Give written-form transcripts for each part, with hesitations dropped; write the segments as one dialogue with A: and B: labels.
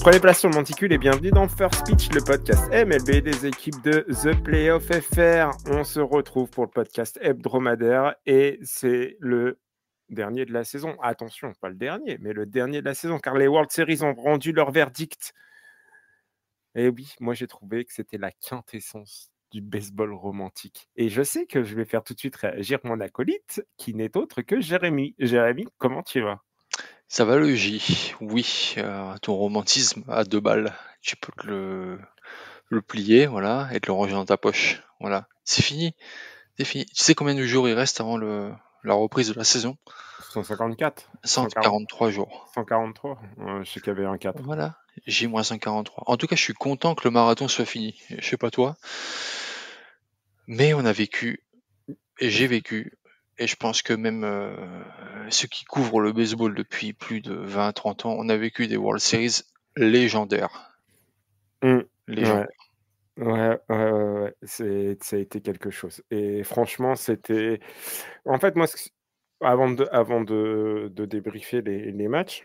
A: Prenez place sur le monticule et bienvenue dans First Pitch, le podcast MLB des équipes de The Playoff FR. On se retrouve pour le podcast hebdomadaire et c'est le dernier de la saison. Attention, pas le dernier, mais le dernier de la saison, car les World Series ont rendu leur verdict. Et oui, moi j'ai trouvé que c'était la quintessence du baseball romantique. Et je sais que je vais faire tout de suite réagir mon acolyte, qui n'est autre que Jérémy. Jérémy, comment tu vas ?
B: Ça va le J, oui, ton romantisme à 2 balles, tu peux le plier, voilà, et te le ranger dans ta poche, voilà. C'est fini, c'est fini. Tu sais combien de jours il reste avant la reprise de la saison?
A: 154
B: 143 jours.
A: 143 je sais qu'il y avait un 4.
B: Voilà, J-143. En tout cas, je suis content que le marathon soit fini. Je sais pas toi, mais on a vécu, et j'ai vécu, et je pense que même ceux qui couvrent le baseball depuis plus de 20-30 ans, on a vécu des World Series légendaires. Légendaires.
A: Ouais. Ça a été quelque chose. Et franchement, c'était. En fait, moi, avant de débriefer les matchs,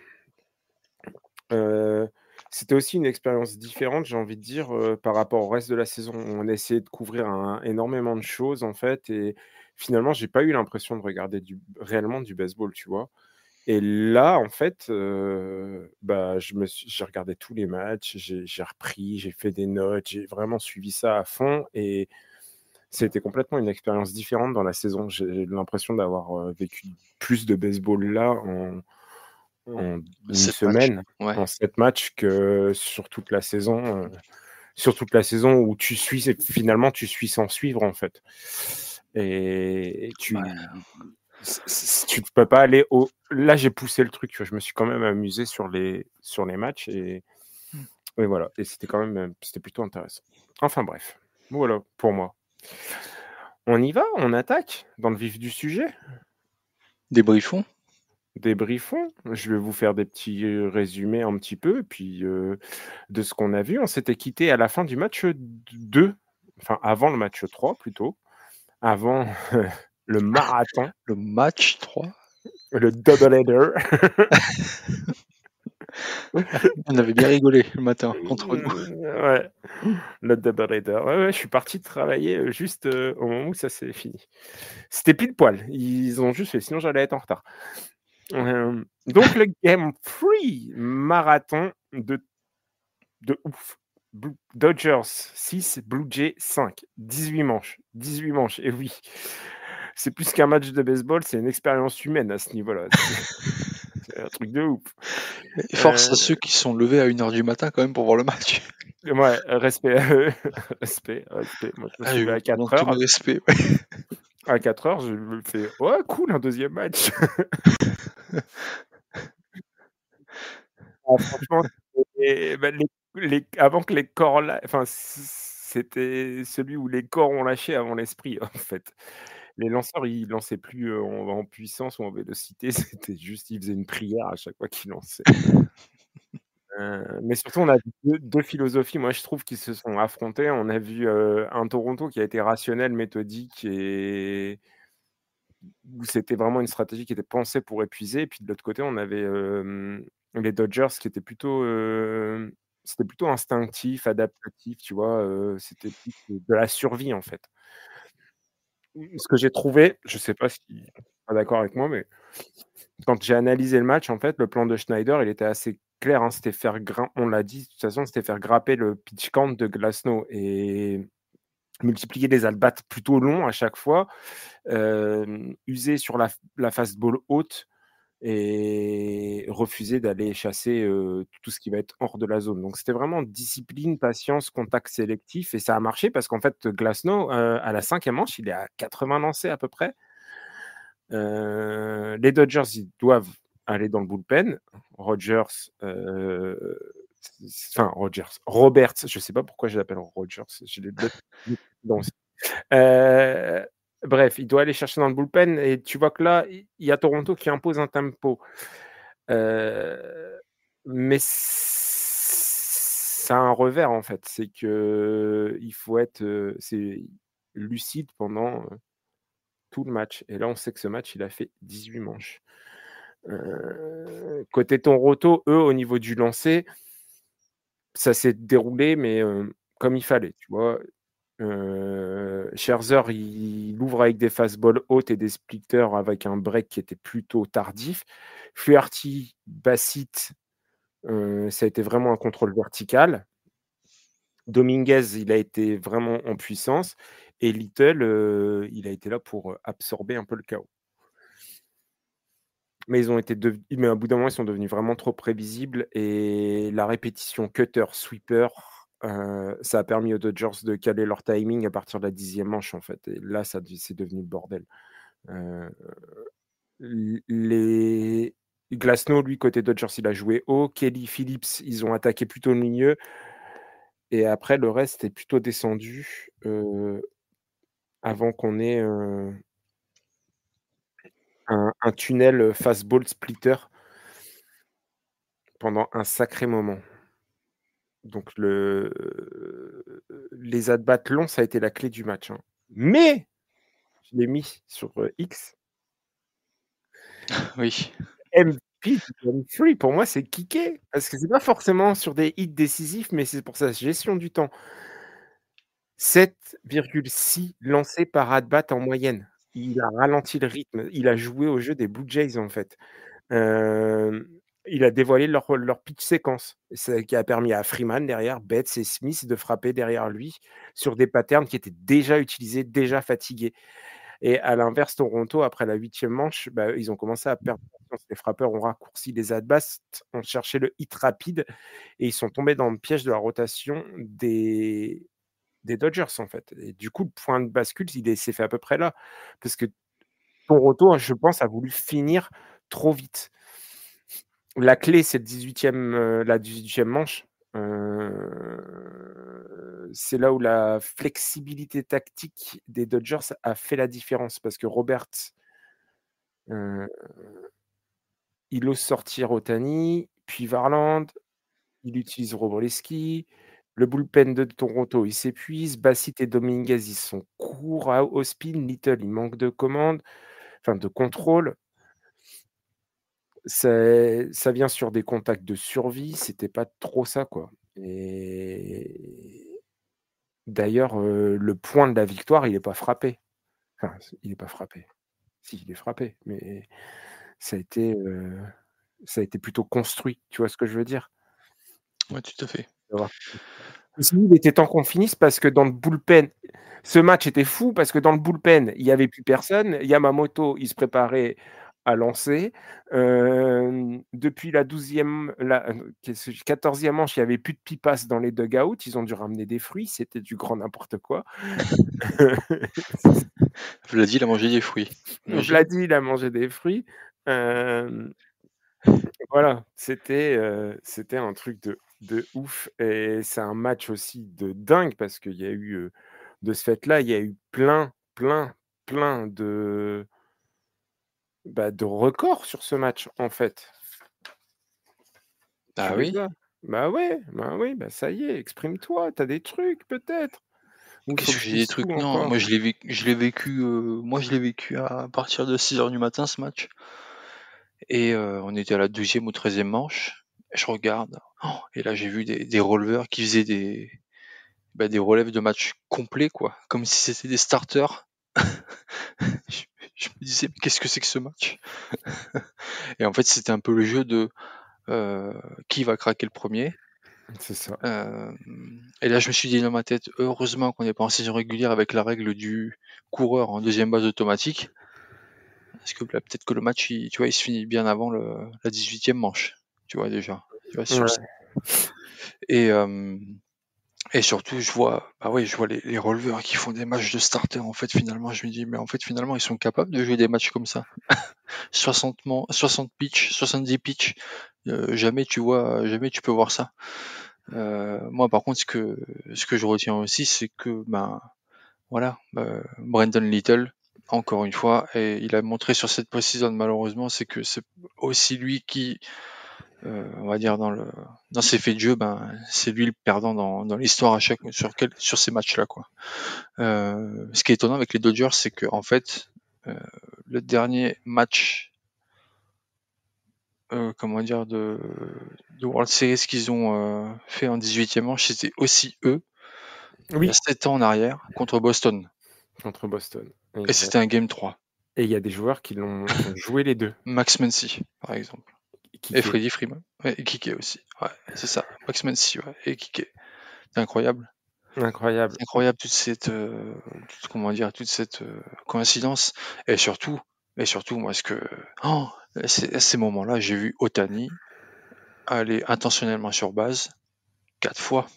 A: c'était aussi une expérience différente, j'ai envie de dire, par rapport au reste de la saison. On a essayé de couvrir énormément de choses, en fait, et finalement, j'ai pas eu l'impression de regarder réellement du baseball, tu vois? Et là, en fait, j'ai regardé tous les matchs, j'ai repris, j'ai fait des notes, j'ai vraiment suivi ça à fond et c'était complètement une expérience différente dans la saison. J'ai l'impression d'avoir, vécu plus de baseball là en 1
B: 7 matchs,
A: semaine,
B: ouais.
A: en 7 matchs que sur toute la saison où finalement tu suis sans suivre, en fait. Et
B: Ouais.
A: tu ne peux pas aller au. Là, j'ai poussé le truc, tu vois, je me suis quand même amusé sur les matchs et voilà. Et c'était quand même, c'était plutôt intéressant. Enfin bref, voilà pour moi. On y va, on attaque dans le vif du sujet.
B: Débriefons.
A: Débriefons. Je vais vous faire des petits résumés un petit peu, puis de ce qu'on a vu. On s'était quitté à la fin du match 2, enfin avant le match 3 plutôt, avant le marathon,
B: Le match 3.
A: le double header.
B: On avait bien rigolé le matin entre nous.
A: Ouais, le double header. Ouais, je suis parti travailler juste au moment où ça s'est fini. C'était pile poil. Ils ont juste fait, sinon j'allais être en retard. Donc le game 3 marathon de ouf. Dodgers 6, Blue Jays 5. 18 manches. 18 manches, et oui. C'est plus qu'un match de baseball, c'est une expérience humaine à ce niveau-là. C'est un truc de ouf.
B: Et force à ceux qui sont levés à 1h du matin quand même pour voir le match.
A: Ouais, respect à eux. Respect. Moi, je me
B: Ah,
A: suis
B: je
A: levé
B: vous
A: à 4
B: demande tous mes
A: heures.
B: respects.
A: À 4 heures, je me fais « Ouais, cool, un deuxième match !» Franchement, avant que les corps enfin, c'était celui où les corps ont lâché avant l'esprit, en fait. Les lanceurs, ils lançaient plus, en puissance ou en vélocité, c'était juste, ils faisaient une prière à chaque fois qu'ils lançaient. Mais surtout, on a vu 2 philosophies, moi, je trouve, qui se sont affrontées. On a vu, un Toronto qui a été rationnel, méthodique et où c'était vraiment une stratégie qui était pensée pour épuiser. Et puis de l'autre côté, on avait, les Dodgers qui étaient c'était plutôt instinctif, adaptatif, tu vois? C'était plus de la survie, en fait. Ce que j'ai trouvé, je sais pas si tu es pas d'accord avec moi, mais quand j'ai analysé le match, en fait, le plan de Schneider, il était assez clair, hein. C'était on l'a dit, de toute façon, c'était faire grapper le pitch count de Glasnow et multiplier les at-bats plutôt longs à chaque fois, user sur la fastball haute et refuser d'aller chasser, tout ce qui va être hors de la zone. Donc c'était vraiment discipline, patience, contact sélectif et ça a marché parce qu'en fait, Glasnow, à la 5e manche, il est à 80 lancés à peu près. Les Dodgers, ils doivent aller dans le bullpen. Roberts, je sais pas pourquoi je l'appelle Rogers, j'ai des bref, il doit aller chercher dans le bullpen et tu vois que là, il y a Toronto qui impose un tempo. Mais ça a un revers, en fait, c'est qu'il faut être, lucide pendant, tout le match et là, on sait que ce match, il a fait 18 manches. Côté Toronto, eux, au niveau du lancer, ça s'est déroulé, mais comme il fallait, tu vois? Scherzer, il ouvre avec des fastballs hautes et des splitters avec un break qui était plutôt tardif. Flaherty, Bassitt, ça a été vraiment un contrôle vertical. Dominguez, il a été vraiment en puissance et Little, il a été là pour, absorber un peu le chaos. Mais ils ont été mais à bout d'un moment, ils sont devenus vraiment trop prévisibles et la répétition cutter, sweeper, ça a permis aux Dodgers de caler leur timing à partir de la 10e manche, en fait et là, c'est devenu le bordel. Heu, l les Glasnow, lui, côté Dodgers, il a joué haut. Kelly, Phillips, ils ont attaqué plutôt le milieu et après le reste est plutôt descendu, avant qu'on ait, un tunnel, fastball splitter pendant un sacré moment. Donc les at-bats longs, ça a été la clé du match, hein. Mais je l'ai mis sur, X,
B: Oui.
A: MVP de Game 3 pour moi, c'est Kiké parce que c'est pas forcément sur des hits décisifs, mais c'est pour sa gestion du temps. 7,6 lancés par at-bat en moyenne. Il a ralenti le rythme, il a joué au jeu des Blue Jays, en fait. Hem, il a dévoilé leur pitch séquence. C'est qui a permis à Freeman derrière, Betts et Smith de frapper derrière lui sur des patterns qui étaient déjà utilisés, déjà fatigués et à l'inverse, Toronto après la 8e manche, bah, ils ont commencé à perdre confiance. Les frappeurs ont raccourci les at-bats, ont cherché le hit rapide et ils sont tombés dans le piège de la rotation des Dodgers, en fait et du coup, le point de bascule, s'est fait à peu près là. Parce que Toronto, je pense, a voulu finir trop vite. La clé, c'est la 18e manche. C'est là où la flexibilité tactique des Dodgers a fait la différence parce que Roberts, heu, il ose sortir Ohtani, puis Varland, il utilise Wroblewski, le bullpen de Toronto, il s'épuise, Bassitt et Dominguez, ils sont courts au spin, Little, il manque de commande, enfin de contrôle. Ça vient sur des contacts de survie, c'était pas trop ça, quoi et d'ailleurs, le point de la victoire, il est pas frappé. Enfin, il est pas frappé. Si, il est frappé, mais ça a été, heu, ça a été plutôt construit. Tu vois ce que je veux dire?
B: Ouais, tout à fait.
A: D'avoir Ceci dit, il était temps qu'on finisse parce que dans le bullpen ce match était fou parce que dans le bullpen, il y avait plus personne. Yamamoto, il se préparait à lancer. Depuis la 12e, qu'est-ce 14e manche, il y avait plus de pipas dans les dugouts. Ils ont dû ramener des fruits, c'était du grand n'importe quoi.
B: Vladi, il a mangé des fruits, j'imagine?
A: Vladi, il a mangé des fruits. Hem, voilà, c'était un truc de ouf et c'est un match aussi de dingue parce qu'il y a eu, de ce fait-là, il y a eu plein, plein, plein de records sur ce match, en fait. Tu
B: Ah
A: les
B: oui?
A: as? Bah ouais, bah oui, bah ça y est, exprime-toi, tu as des trucs peut-être? Ou il faut
B: Qu'est-ce
A: que
B: que
A: je
B: j'ai des
A: dise tout
B: trucs? Non,
A: encore?
B: moi je l'ai vécu à partir de 6 heures du matin ce match et on était à la 12e ou 13e manche et je regarde, et là j'ai vu des releveurs qui faisaient des relèves de match complets quoi, comme si c'était des starters. Je je me disais: «Mais qu'est-ce que c'est que ce match?» Et en fait, c'était un peu le jeu de, heu, qui va craquer le premier.
A: C'est ça.
B: Et là je me suis dit dans ma tête: «Heureusement qu'on n'est pas en saison régulière avec la règle du coureur en deuxième base automatique». Parce que là, peut-être que le match, tu vois, il se finit bien avant la 18e manche, tu vois déjà, tu vois sur
A: Ouais,
B: et hem et surtout je vois, bah ouais, je vois les releveurs qui font des matchs de starter en fait finalement je me dis: «Mais en fait finalement ils sont capables de jouer des matchs comme ça». 60 pitch, 70 pitch, jamais tu peux voir ça. Moi par contre ce que je retiens aussi c'est que, ben, voilà, Brandon Little, encore une fois et il a montré sur cette post-season malheureusement, c'est que c'est aussi lui qui, on va dire dans ses faits de jeu, ben, c'est lui le perdant dans l'histoire à chaque sur ces matchs-là, quoi. Ce qui est étonnant avec les Dodgers, c'est qu'en fait, heu, le dernier match comment dire, de World Series qu'ils ont fait en 18e manche, c'était aussi eux, il y a
A: Oui,
B: 7 ans en arrière, contre Boston.
A: contre Boston.
B: Et
A: Exact.
B: c'était un game 3.
A: Et il y a des joueurs qui ont joué les deux.
B: Max Muncy, par exemple. Et
A: Kiké.
B: Freddie Freeman. Ouais, et Kike aussi. Ouais, c'est ça. Max Muncy, ouais. Et Kike. C'est incroyable.
A: Incroyable.
B: C'est incroyable comment dire, toute cette coïncidence. Et surtout, moi, à ces moments-là, j'ai vu Otani aller intentionnellement sur base 4 fois.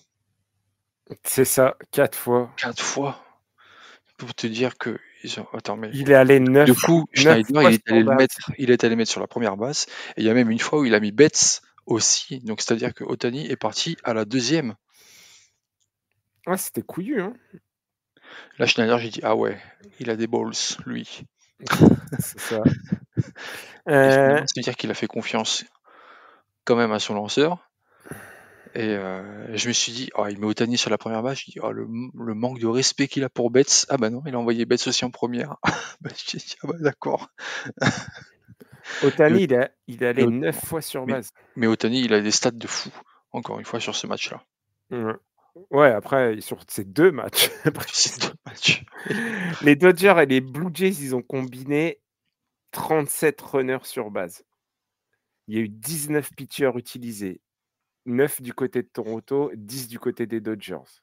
A: C'est ça, 4 fois.
B: 4 fois. Pour te dire que attends, mais
A: Il est allé
B: de
A: 9
B: coup, Schneider,
A: fois sur base.
B: il est allé mettre sur la première base. Et il y a même une fois où il a mis Betts aussi. Donc c'est-à-dire que Otani est parti à la deuxième.
A: Ouais, c'était couillu, hein.
B: Là, Schneider, j'ai dit, ah ouais, il a des balls, lui.
A: C'est ça.
B: Et finalement, c'est-à-dire qu'il a fait confiance quand même à son lanceur. Et je me suis dit, oh, il met Otani sur la première base. Je dis, oh, le manque de respect qu'il a pour Betts. Ah bah non, il a envoyé Betts aussi en première. Bah, j'ai dit, ah bah d'accord.
A: Otani,
B: Et
A: il est allé
B: Ot-
A: 9 fois sur
B: mais,
A: base.
B: mais Otani, il a des stats de fou, encore une fois, sur ce match-là.
A: Ouais. Ouais, après, sur ces 2 matchs,
B: Sur ces 2 matchs.
A: les Dodgers et les Blue Jays, ils ont combiné 37 runners sur base. Il y a eu 19 pitchers utilisés, 9 du côté de Toronto, 10 du côté des Dodgers.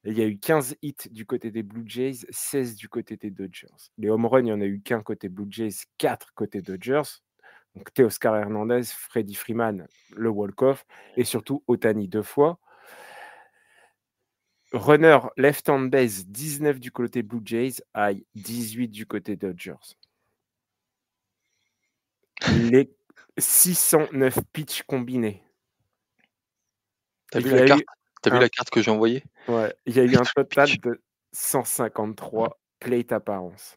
A: Et il y a eu 15 hits du côté des Blue Jays, 16 du côté des Dodgers. Les home runs, il n'y en a eu qu'un côté Blue Jays, 4 côté Dodgers. Donc Teoscar Hernandez, Freddie Freeman, le walk-off, et surtout Otani 2 fois. Runner left on base, 19 du côté Blue Jays, high 18 du côté Dodgers. Les 609 pitchs combinés.
B: T'as vu
A: Il y
B: la
A: a
B: carte?
A: eu
B: T'as vu
A: un
B: la carte que j'ai envoyée?
A: Ouais, il y a eu un total
B: Pitch.
A: de 153 plate appearances.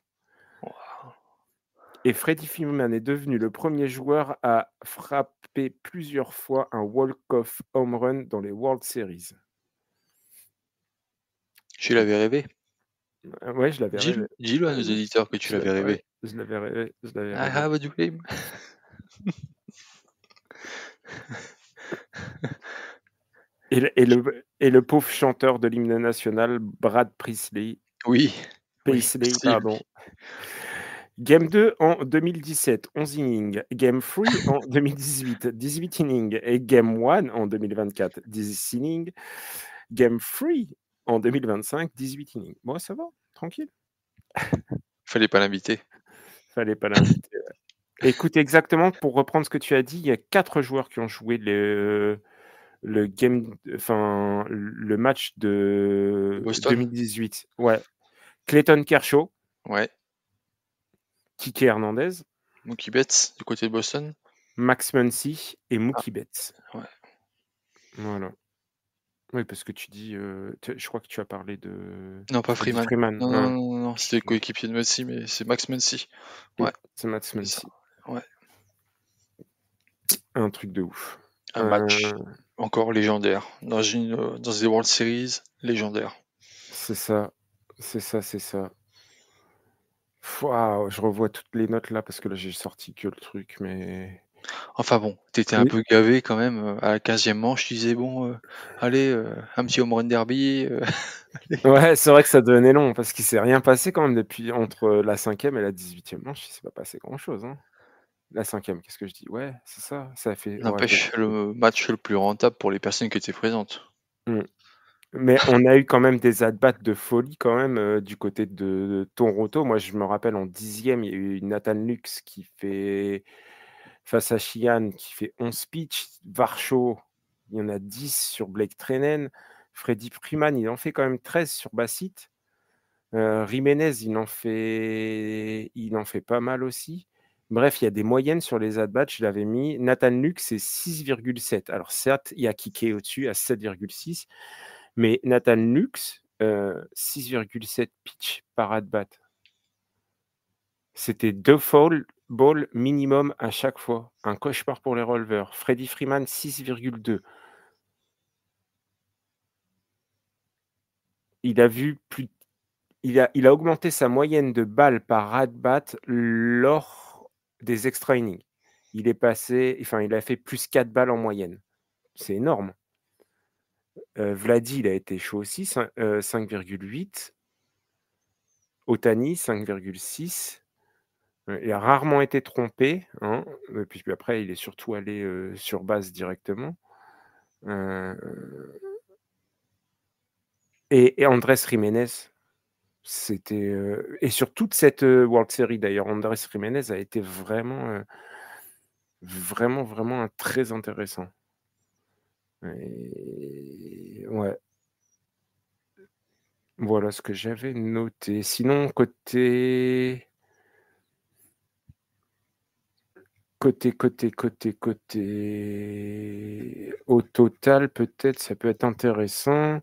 A: Et Freddie Freeman est devenu le premier joueur à frapper plusieurs fois un walk-off home run dans les World Series.
B: Tu l'avais rêvé.
A: Ouais, je l'avais rêvé.
B: Dis-le à nos
A: Oui,
B: éditeurs que tu l'avais
A: ouais,
B: rêvé.
A: je l'avais rêvé, je l'avais
B: I
A: rêvé.
B: have a dream.
A: Et le pauvre chanteur de l'hymne national, Brad Paisley,
B: Oui,
A: Paisley,
B: merci.
A: pardon. Game 2 en 2017, 11 innings. Game 3 en 2018, 18 innings. Et Game 1 en 2024, 10 innings. Game 3 en 2025, 18 innings. Bon, ça va, tranquille.
B: Fallait pas l'inviter.
A: Fallait pas l'inviter. Écoute, exactement, pour reprendre ce que tu as dit, il y a 4 joueurs qui ont joué le match de
B: Boston?
A: 2018. Ouais. Clayton Kershaw,
B: Ouais.
A: Kike Hernandez,
B: Mookie Betts, du côté de Boston?
A: Max Muncy et
B: Ah,
A: Mookie Betts.
B: ouais.
A: Voilà. Oui, parce que tu dis, je crois que tu as parlé de
B: Non, pas
A: Freddie
B: Freeman.
A: Freeman.
B: Non, non,
A: Ouais.
B: non, non, c'était le coéquipier de Muncy, mais c'est Max Muncy. Ouais,
A: C'est Max
B: c'est ça.
A: Muncy.
B: Ouais.
A: Un truc de ouf.
B: Un match encore légendaire. Dans des World Series, légendaire.
A: C'est ça. C'est ça, c'est ça. Waouh, je revois toutes les notes là parce que là j'ai sorti que le truc, mais
B: Enfin bon, t'étais un
A: oui.
B: peu gavé quand même. À la 15e manche, tu disais bon, allez, un petit home run derby. Allez.
A: Ouais, c'est vrai que ça devenait long parce qu'il s'est rien passé quand même depuis entre la 5e et la 18e manche, il s'est pas passé grand-chose, hein. La 5e, qu'est-ce que je dis? Ouais, c'est ça, ça a fait ouais,
B: N'empêche, le match le plus rentable pour les personnes qui étaient présentes.
A: mmh. Mais on a eu quand même des at-bats de folie quand même, du côté de Toronto. Moi, je me rappelle en 10e, il y a eu Nathan Lux qui fait face à Sheehan qui fait 11 pitches. Varsho, il y en a 10 sur Blake Treinen. Freddie Freeman, il en fait quand même 13 sur Bassitt. Jiménez, il en fait pas mal aussi. Bref, il y a des moyennes sur les at-bats, je l'avais mis. Nathan Lux, c'est 6,7. Alors certes, il y a Kike au-dessus à 7,6. Mais Nathan Lux, 6,7 pitch par at-bat. C'était 2 foul balls minimum à chaque fois. Un cauchemar pour les releveurs. Freddie Freeman, 6,2. Il a vu plus il a augmenté sa moyenne de balles par at-bat lors des extra innings. il est passé enfin, il a fait plus 4 balles en moyenne. C'est énorme. Vladi, il a été chaud aussi, 5,8. Ohtani, 5,6. Il a rarement été trompé, hein, puis après il est surtout allé, sur base directement. Heu et Andrés Giménez, c'était, et sur toute cette, World Series d'ailleurs, Andrés Giménez a été vraiment, vraiment, vraiment très intéressant et ouais, voilà ce que j'avais noté. Sinon côté au total, peut-être, ça peut être intéressant.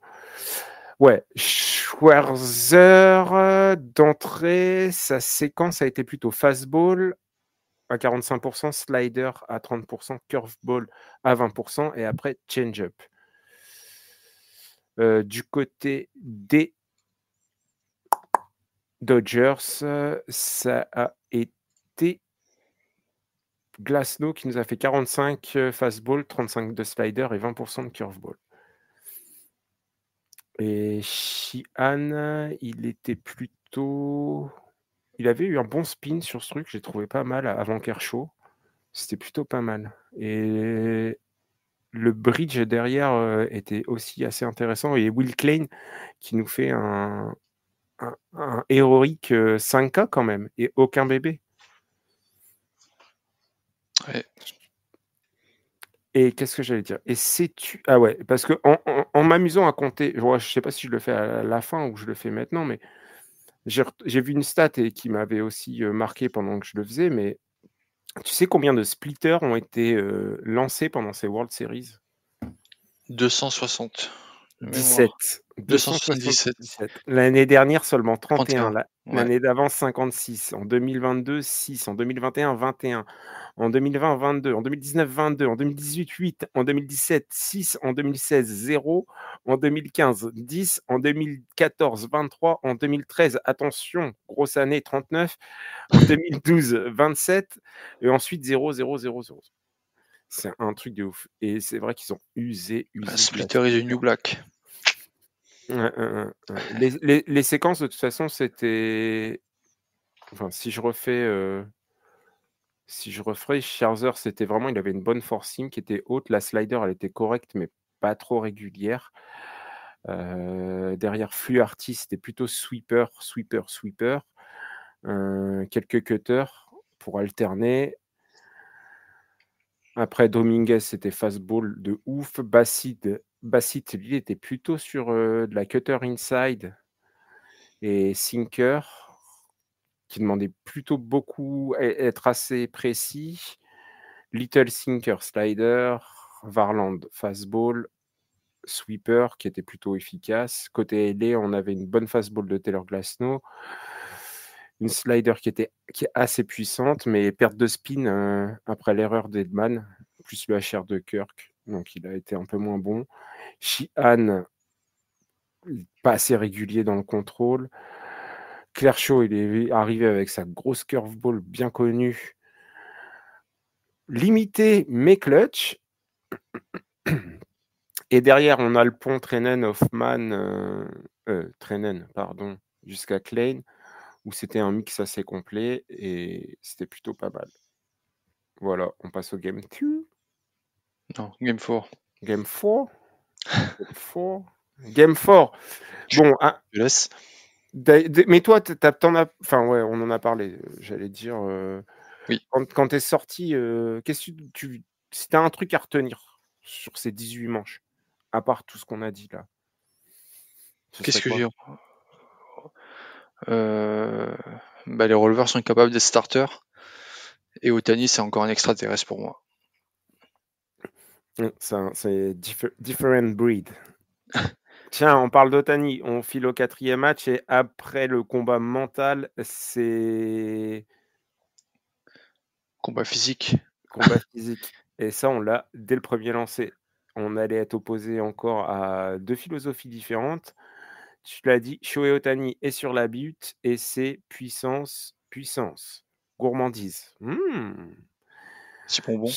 A: Ouais, Scherzer, d'entrée, sa séquence a été plutôt fastball à 45, slider à 30, curveball à 20 et après change-up. Du côté des Dodgers, ça a été Glasnow qui nous a fait 45, fastball, 35 de slider et 20 de curveball. Et Sheehan, il avait eu un bon spin sur ce truc, j'ai trouvé pas mal avant Kershaw. C'était plutôt pas mal et le bridge derrière, était aussi assez intéressant et Will Klein qui nous fait un héroïque, 5K quand même et aucun bébé.
B: Ouais.
A: Et qu'est-ce que j'allais dire? Et sais-tu ah ouais, parce qu'en m'amusant à compter, je sais pas si je le fais à la fin ou je le fais maintenant, mais j'ai vu une stat et qui m'avait aussi, marqué pendant que je le faisais, mais tu sais combien de splitters ont été, lancés pendant ces World Series?
B: 260 de mémoire.
A: 17,
B: 277.
A: 277. L'année dernière, seulement 31.
B: 31. Ouais.
A: L'année d'avant, 56. En 2022, 6. En 2021, 21. En 2020, 22. En 2019, 22. En 2018, 8. En 2017, 6. En 2016, 0. En 2015, 10. En 2014, 23. En 2013, attention, grosse année, 39. En 2012, 27. Et ensuite, 0, 0, 0, 0. C'est un truc de ouf. Et c'est vrai qu'ils ont usé de la
B: Splitter is the
A: splitter.
B: new black.
A: Ouais. Les séquences de toute façon, c'était enfin si je referais Scherzer, c'était vraiment il avait une bonne four seam qui était haute. La slider, elle était correcte, mais pas trop régulière. Derrière Fluharty, c'était plutôt sweeper, sweeper, sweeper. Quelques cutters pour alterner. Après Dominguez, c'était fastball de ouf. Bassett, lui, était plutôt sur, de la cutter inside et sinker. Qui demandait plutôt beaucoup être assez précis. Little sinker, slider, Varland, fastball, sweeper qui était plutôt efficace. Côté LA, on avait une bonne fastball de Taylor Glasnow, une slider qui est assez puissante, mais perte de spin après l'erreur d'Edman, plus le HR de Kirk, donc il a été un peu moins bon. Sheehan, pas assez régulier dans le contrôle. Kershaw, il est arrivé avec sa grosse curveball bien connue. Limité mais clutch. Et derrière, on a le pont Treinen-Hoffman, Treinen, pardon, jusqu'à Klein, où c'était un mix assez complet et c'était plutôt pas mal. Voilà, on passe au game 2.
B: Non, game 4.
A: Game 4? Game 4? Game 4. Bon,
B: Je laisse.
A: mais toi, t'en as enfin, ouais, on en a parlé, j'allais dire,
B: Oui.
A: quand tu es sorti, qu'est-ce que si tu as un truc à retenir sur ces 18 manches, à part tout ce qu'on a dit là, ce
B: Qu'est-ce
A: serait
B: que
A: quoi?
B: j'ai les releveurs sont capables d'être starters et Ohtani, c'est encore un extraterrestre pour moi.
A: C'est different breed. Tiens, on parle d'Ohtani, on file au 4e match et après le combat mental, c'est
B: Combat physique.
A: combat physique et ça, on l'a dès le premier lancer. On allait être opposé encore à 2 philosophies différentes. Tu l'as dit, Shohei Ohtani est sur la butte et c'est puissance, puissance. Gourmandise.
B: Petit bonbon.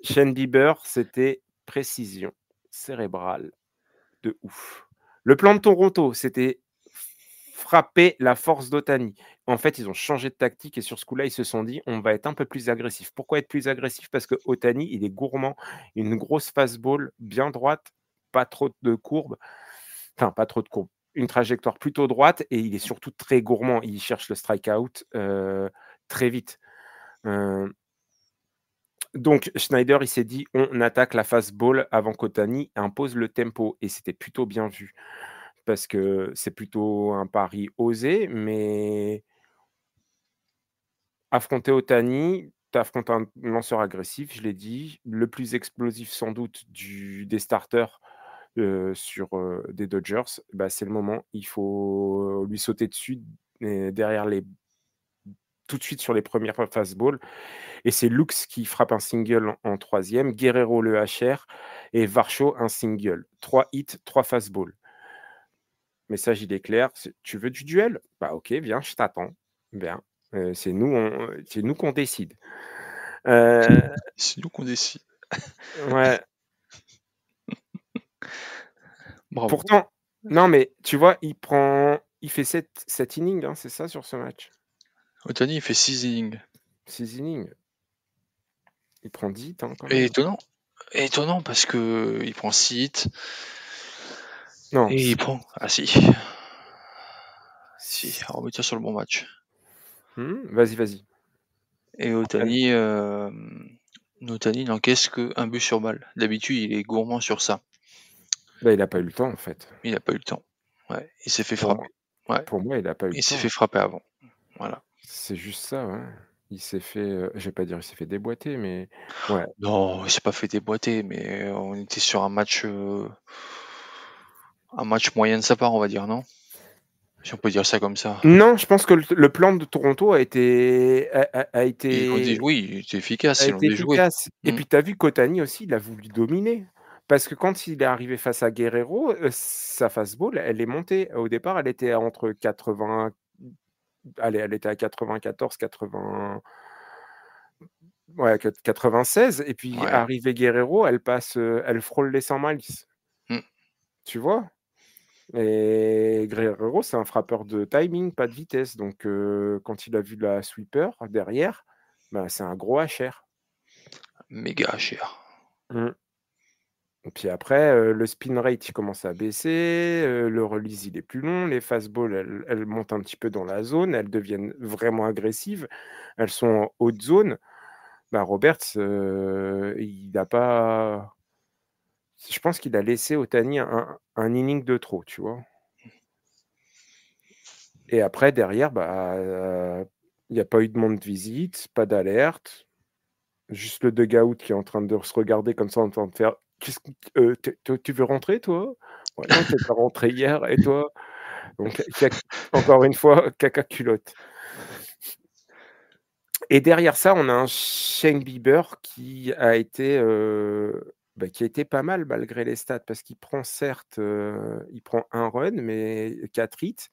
A: Shane Bieber, c'était précision cérébrale de ouf. Le plan de Toronto, c'était frapper la force d'Ohtani. En fait, ils ont changé de tactique et sur ce coup-là, ils se sont dit: «On va être un peu plus agressif». Pourquoi être plus agressif? Parce que Ohtani, il est gourmand, une grosse fastball bien droite, pas trop de courbes, enfin pas trop de courbes, une trajectoire plutôt droite et il est surtout très gourmand. Il cherche le strikeout, très vite. Heu, donc Schneider, il s'est dit: «On attaque la fastball avant qu'Ohtani impose le tempo» et c'était plutôt bien vu. Parce que c'est plutôt un pari osé, mais affronter Ohtani, tu affrontes un lanceur agressif, je l'ai dit, le plus explosif sans doute des starters, des Dodgers, bah, c'est le moment. Il faut lui sauter dessus et derrière les tout de suite sur les premières fastballs et c'est Lux qui frappe un single en 3e, Guerrero le HR et Varsho un single. 3 hits, 3 fastballs. Message, il est clair, c'est: «Tu veux du duel? Bah, OK, viens, je t'attends. Viens, c'est nous qu'on décide». Heu,
B: C'est nous qu'on décide.
A: ouais,
B: Bravo.
A: pourtant non, mais tu vois, il fait 7 innings, hein, c'est ça sur ce match?
B: Ohtani, il fait 6 innings.
A: 6 innings, il prend 10 hits, hein, quand
B: Et
A: même.
B: étonnant parce que il prend 6 hits
A: Non,
B: et il
A: si
B: prend ah si, si, alors remets-toi sur le bon match.
A: vas-y, vas-y.
B: Et
A: Enchaîne.
B: Ohtani n'encaisse qu'un but sur balle. D'habitude, il est gourmand sur ça.
A: Bah, il a pas eu le temps, en fait.
B: Il a pas eu le temps. Ouais, il s'est fait
A: Pour moi
B: frapper. Ouais,
A: pour moi, il a pas eu le
B: il s'est
A: temps.
B: fait frapper avant. Voilà.
A: C'est juste ça, ouais. Il s'est fait, je vais pas dire il s'est fait déboîter, mais ouais.
B: Non, il s'est pas fait déboîter, mais on était sur un match moyen de sa part, on va dire, non? Si on peut dire ça comme ça.
A: Non, je pense que le plan de Toronto a été a
B: Ils l'ont dit
A: été
B: oui, il était efficace,
A: a
B: ils l'ont
A: été
B: déjoué.
A: efficace et
B: Mmh.
A: puis tu as vu qu'Ohtani aussi, il a voulu dominer. Parce que quand il est arrivé face à Guerrero, sa fastball, elle est montée. Au départ, elle était entre 80, allez, elle était à 94-80, ouais, 96 et puis
B: Ouais.
A: arrivé Guerrero, elle passe, elle frôle les 100 miles,
B: Mmh.
A: tu vois? Et Guerrero, c'est un frappeur de timing, pas de vitesse. Donc, quand il a vu la sweeper derrière, bah, c'est un gros HR.
B: Méga cher.
A: Mmh. Et puis après, le spin rate, il commence à baisser, le release, il est plus long, les fastballs, elles montent un petit peu dans la zone, elles deviennent vraiment agressives, elles sont en haute zone. Bah, Roberts, il a pas je pense qu'il a laissé Ohtani un inning de trop, tu vois? Et après derrière, bah, il y a pas eu de demande de visite, pas d'alerte, juste le dugout qui est en train de se regarder comme ça en train de faire: «Qu'est-ce que tu veux rentrer toi? Ouais, non, tu pas rentré hier et toi?» Donc encore une fois, caca culotte. Et derrière ça, on a un Shane Bieber qui a été pas mal malgré les stats parce qu'il prend certes, il prend 1 run mais 4 hits.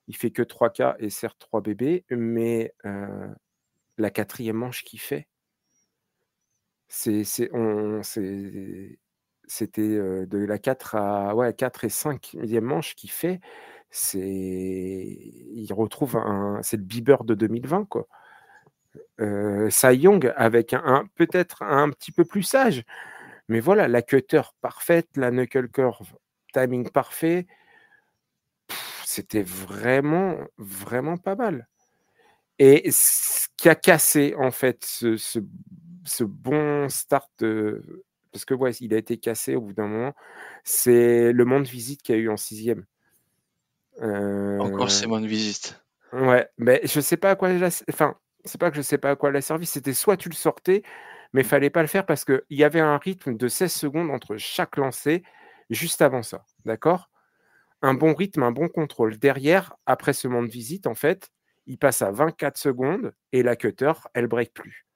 A: Il fait que 3 K et certes 3 bébés, mais la 4e manche qu'il fait, c'est on c'était, de la 4 à ouais 4 et 5e manche qu'il fait, il retrouve c'est le Bieber de 2020 quoi. Cy Young avec un peut-être un petit peu plus sage, mais voilà, la cutter parfaite, la knuckle curve, timing parfait, c'était vraiment, vraiment pas mal. Et ce qui a cassé en fait ce bon start, parce que ouais, il a été cassé au bout d'un moment, c'est le manque de visite qu'il y a eu en 6e.
B: Encore
A: Heu,
B: ses mains de visite.
A: ouais, mais je sais pas à quoi enfin, c'est pas que je sais pas à quoi elle a servi, c'était soit tu le sortais, mais fallait pas le faire parce qu'il y avait un rythme de 16 secondes entre chaque lancer juste avant ça, d'accord? Un bon rythme, un bon contrôle. Derrière, après ce manque de visite, en fait, il passe à 24 secondes et la cutter, elle break plus.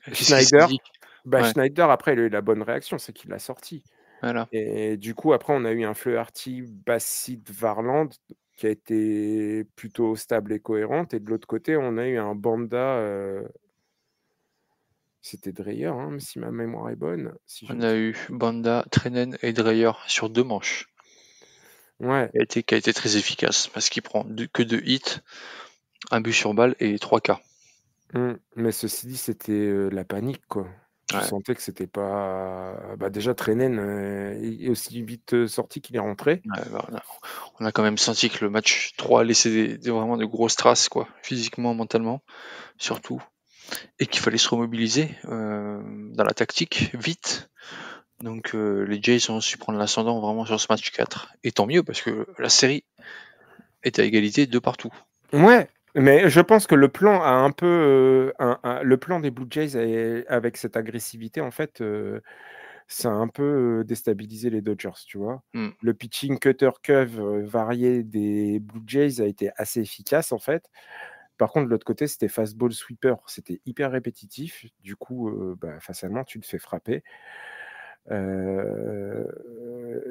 B: Qu'est-ce qu'il s'est
A: Schneider,
B: dit?
A: bah,
B: Ouais,
A: Schneider après il a eu la bonne réaction, c'est qu'il l'a sorti
B: voilà.
A: et du coup après on a eu un Flaherty, Bassett, Varland. qui a été plutôt stable et cohérente. Et de l'autre côté, on a eu un Banda, c'était Dreyer, hein, si ma mémoire est bonne. Si je
B: On
A: me
B: a eu Banda, Treinen et Dreyer sur 2 manches.
A: Ouais.
B: Qui a été très efficace parce qu'il prend que 2 hits, 1 but sur balle et 3 K.
A: Mais ceci dit, c'était la panique, quoi. Tu
B: Ouais.
A: sentais que c'était pas. Bah, déjà, Treinen est aussi vite sorti qu'il est rentré.
B: Ouais, bah, on a quand même senti que le match 3 laissait vraiment de grosses traces, quoi, physiquement, mentalement, surtout. Et qu'il fallait se remobiliser dans la tactique, vite. Donc les Jays ont su prendre l'ascendant vraiment sur ce match 4. Et tant mieux, parce que la série est à égalité de partout.
A: Ouais, mais je pense que le plan a un peu, le plan des Blue Jays avec cette agressivité, en fait, ça a un peu déstabilisé les Dodgers, tu vois.
B: Mm.
A: Le pitching cutter curve varié des Blue Jays a été assez efficace, en fait. Par contre, de l'autre côté, c'était fastball sweeper, c'était hyper répétitif. Du coup, bah, facialement, tu te fais frapper. Il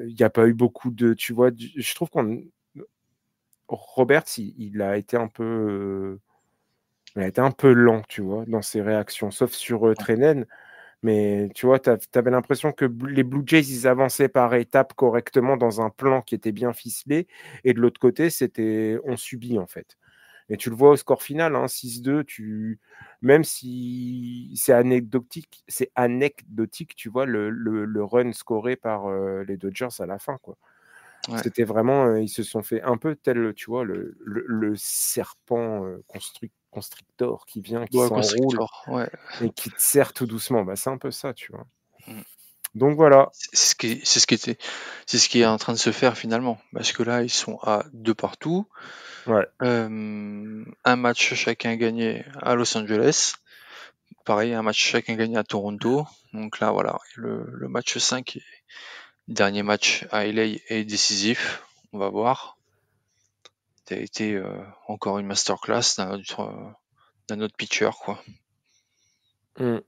A: n'y a pas eu beaucoup de, tu vois, je trouve qu'on Roberts, il a été un peu, il a été un peu lent, tu vois, dans ses réactions, sauf sur Treinen. Mais tu vois, tu avais l'impression que les Blue Jays, ils avançaient par étapes correctement dans un plan qui était bien ficelé. Et de l'autre côté, c'était on subit, en fait. Et tu le vois au score final, hein, 6-2, même si c'est anecdotique, tu vois, le run scoré par les Dodgers à la fin, quoi.
B: Ouais.
A: C'était vraiment, ils se sont fait un peu tel, tu vois, le serpent constrictor qui vient, qui
B: Ouais,
A: s'enroule
B: Constrictor, ouais.
A: et qui te serre tout doucement. Bah, c'est un peu ça, tu vois.
B: Mm.
A: Donc voilà.
B: C'est ce qui est en train de se faire finalement. Parce que là, ils sont à 2 partout.
A: Ouais.
B: Un match chacun gagné à Los Angeles. Pareil, un match chacun gagné à Toronto. Donc là, voilà, le match 5, dernier match à LA est décisif. On va voir. Ça a été encore une masterclass d'un autre pitcher, quoi.
A: Mmh.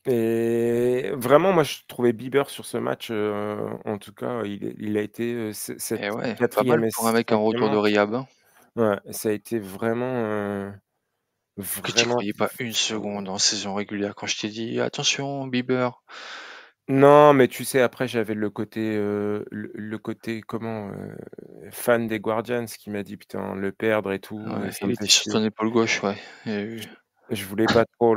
A: Et vraiment, moi, je trouvais Bieber sur ce match, en tout cas, il a été,
B: Et
A: cette
B: ouais, pas mal
A: 4e et
B: pour un mec en
A: 5e
B: retour de
A: manche.
B: rehab, hein.
A: Ouais, ça a été vraiment,
B: Que tu
A: vraiment
B: croyais pas une seconde en saison régulière quand je t'ai dit attention Bieber.
A: non, mais tu sais, après, j'avais le côté, le côté, comment, fan des Guardians qui m'a dit: «Putain, le perdre et tout,
B: Ouais,
A: ça
B: il
A: me fait
B: était sur
A: chier».
B: ton épaule gauche, ouais.
A: Je voulais pas trop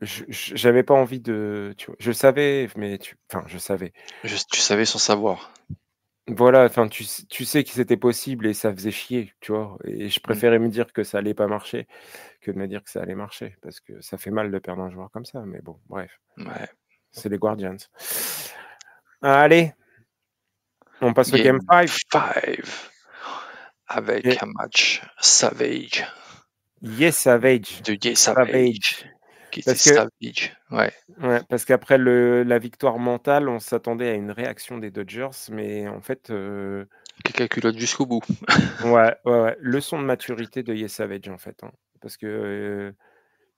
A: j'avais pas envie de, tu vois? Je savais, mais enfin, je savais.
B: Tu savais sans savoir.
A: Voilà, enfin, tu sais que c'était possible et ça faisait chier, tu vois? Et je
B: Mm.
A: préférais me dire que ça allait pas marcher, que de me dire que ça allait marcher, parce que ça fait mal de perdre un joueur comme ça, mais bon, bref,
B: Ouais.
A: c'est les Guardians. Allez, on passe au game
B: Game
A: 5
B: 5 avec
A: et
B: un match Savage
A: yes, Savage,
B: de Jay
A: Savage,
B: Savage qui était
A: parce que
B: Savage. Ouais.
A: ouais, parce qu'après la victoire mentale, on s'attendait à une réaction des Dodgers, mais en fait,
B: Quelqu'un culotte jusqu'au bout.
A: ouais, ouais, ouais, leçon de maturité de Yes Savage, en fait, hein, parce que,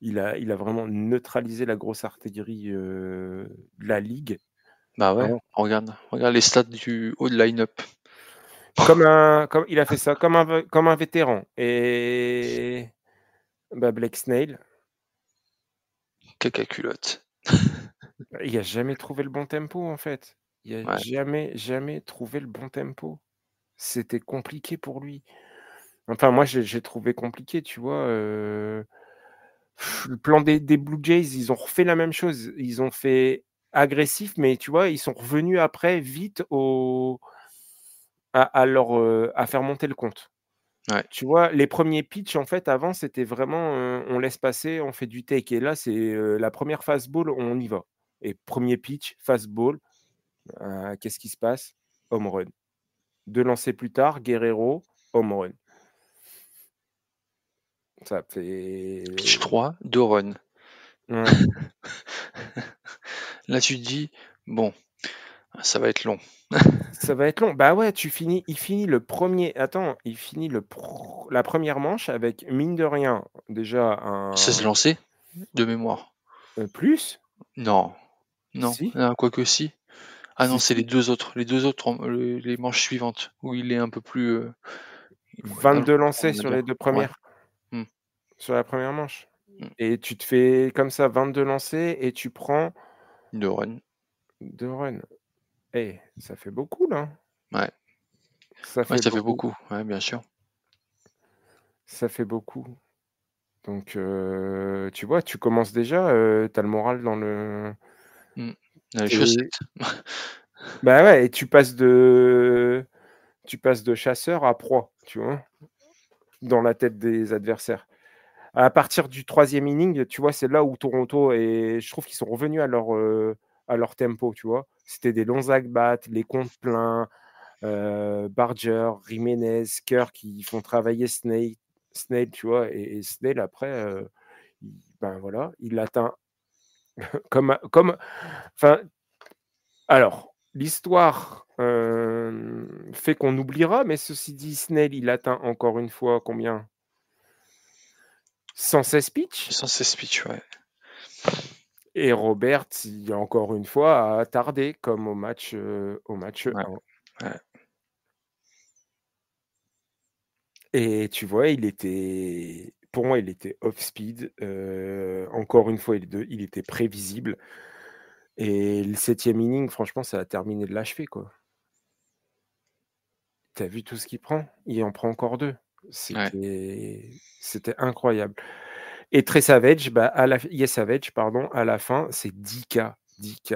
A: il a vraiment neutralisé la grosse artillerie, de la ligue,
B: Bah ouais,
A: hein.
B: regarde les stats du haut de line-up.
A: Comme il a fait ça comme un vétéran et bah, Blake Snell,
B: Caca culotte.
A: il a jamais trouvé le bon tempo, en fait. Il a
B: Ouais.
A: jamais, jamais trouvé le bon tempo. C'était compliqué pour lui. Enfin, moi, j'ai trouvé compliqué, tu vois, le plan des Blue Jays, ils ont refait la même chose. Ils ont fait agressif, mais tu vois, ils sont revenus après vite au à faire monter le compte.
B: Ouais.
A: Tu vois, les premiers pitchs, en fait, avant, c'était vraiment, on laisse passer, on fait du take et là, c'est, la première fastball, on y va et premier pitch, fastball, qu'est-ce qui se passe? Home run. 2 lancers plus tard, Guerrero, home run. Ça
B: Pitch
A: fait
B: 3, 2 runs.
A: ouais.
B: Là, tu te dis, bon, ça va être long.
A: Ça va être long. Bah, ouais, il finit le premier. Attends, il finit la première manche avec, mine de rien, déjà
B: 16
A: un,
B: lancés de mémoire.
A: plus?
B: Non, non,
A: Si,
B: quoique si. Ah non,
A: si,
B: c'est
A: si.
B: les deux autres les manches suivantes où il est un peu plus. Dans le
A: 22
B: fond,
A: lancés
B: on va
A: sur
B: dire.
A: les 2
B: Ouais.
A: premières?
B: Mmh.
A: Sur la première manche?
B: Mmh.
A: Et tu te fais comme ça 22 lancés et tu prends
B: 2 runs.
A: 2 runs. Eh, ça fait beaucoup là.
B: Ouais.
A: Ça
B: Ouais,
A: fait
B: ça fait
A: beaucoup.
B: beaucoup. Ouais, bien sûr.
A: Ça fait beaucoup. Donc tu vois, tu commences déjà, tu as le moral dans le
B: Mmh. Dans les
A: tu
B: chaussettes.
A: bah, ouais et tu passes de chasseur à proie, tu vois? Dans la tête des adversaires. À partir du 3e inning, tu vois, c'est là où Toronto et je trouve qu'ils sont revenus à leur tempo, tu vois? C'était des longs at-bats, les comptes pleins, Barger, Jiménez, Kerr qui font travailler Snell, tu vois? Et Snell après, il ben, voilà, il atteint comme enfin, alors l'histoire, fait qu'on oubliera, mais ceci dit, Snell, il atteint encore une fois combien? 116 pitches?
B: Sans ces speech, ouais.
A: Et Robert, il encore une fois, a tardé comme au match
B: Ouais,
A: 1
B: ouais.
A: et tu vois, pour moi, il était off speed, encore une fois, il était prévisible et le 7e inning, franchement, ça a terminé de l'achever, quoi. Tu as vu tout ce qu'il prend? Il en prend encore 2.
B: Ouais.
A: C'était incroyable et Trey Savage, bah, Yes Savage, pardon, à la fin, c'est 10 K, 10 K,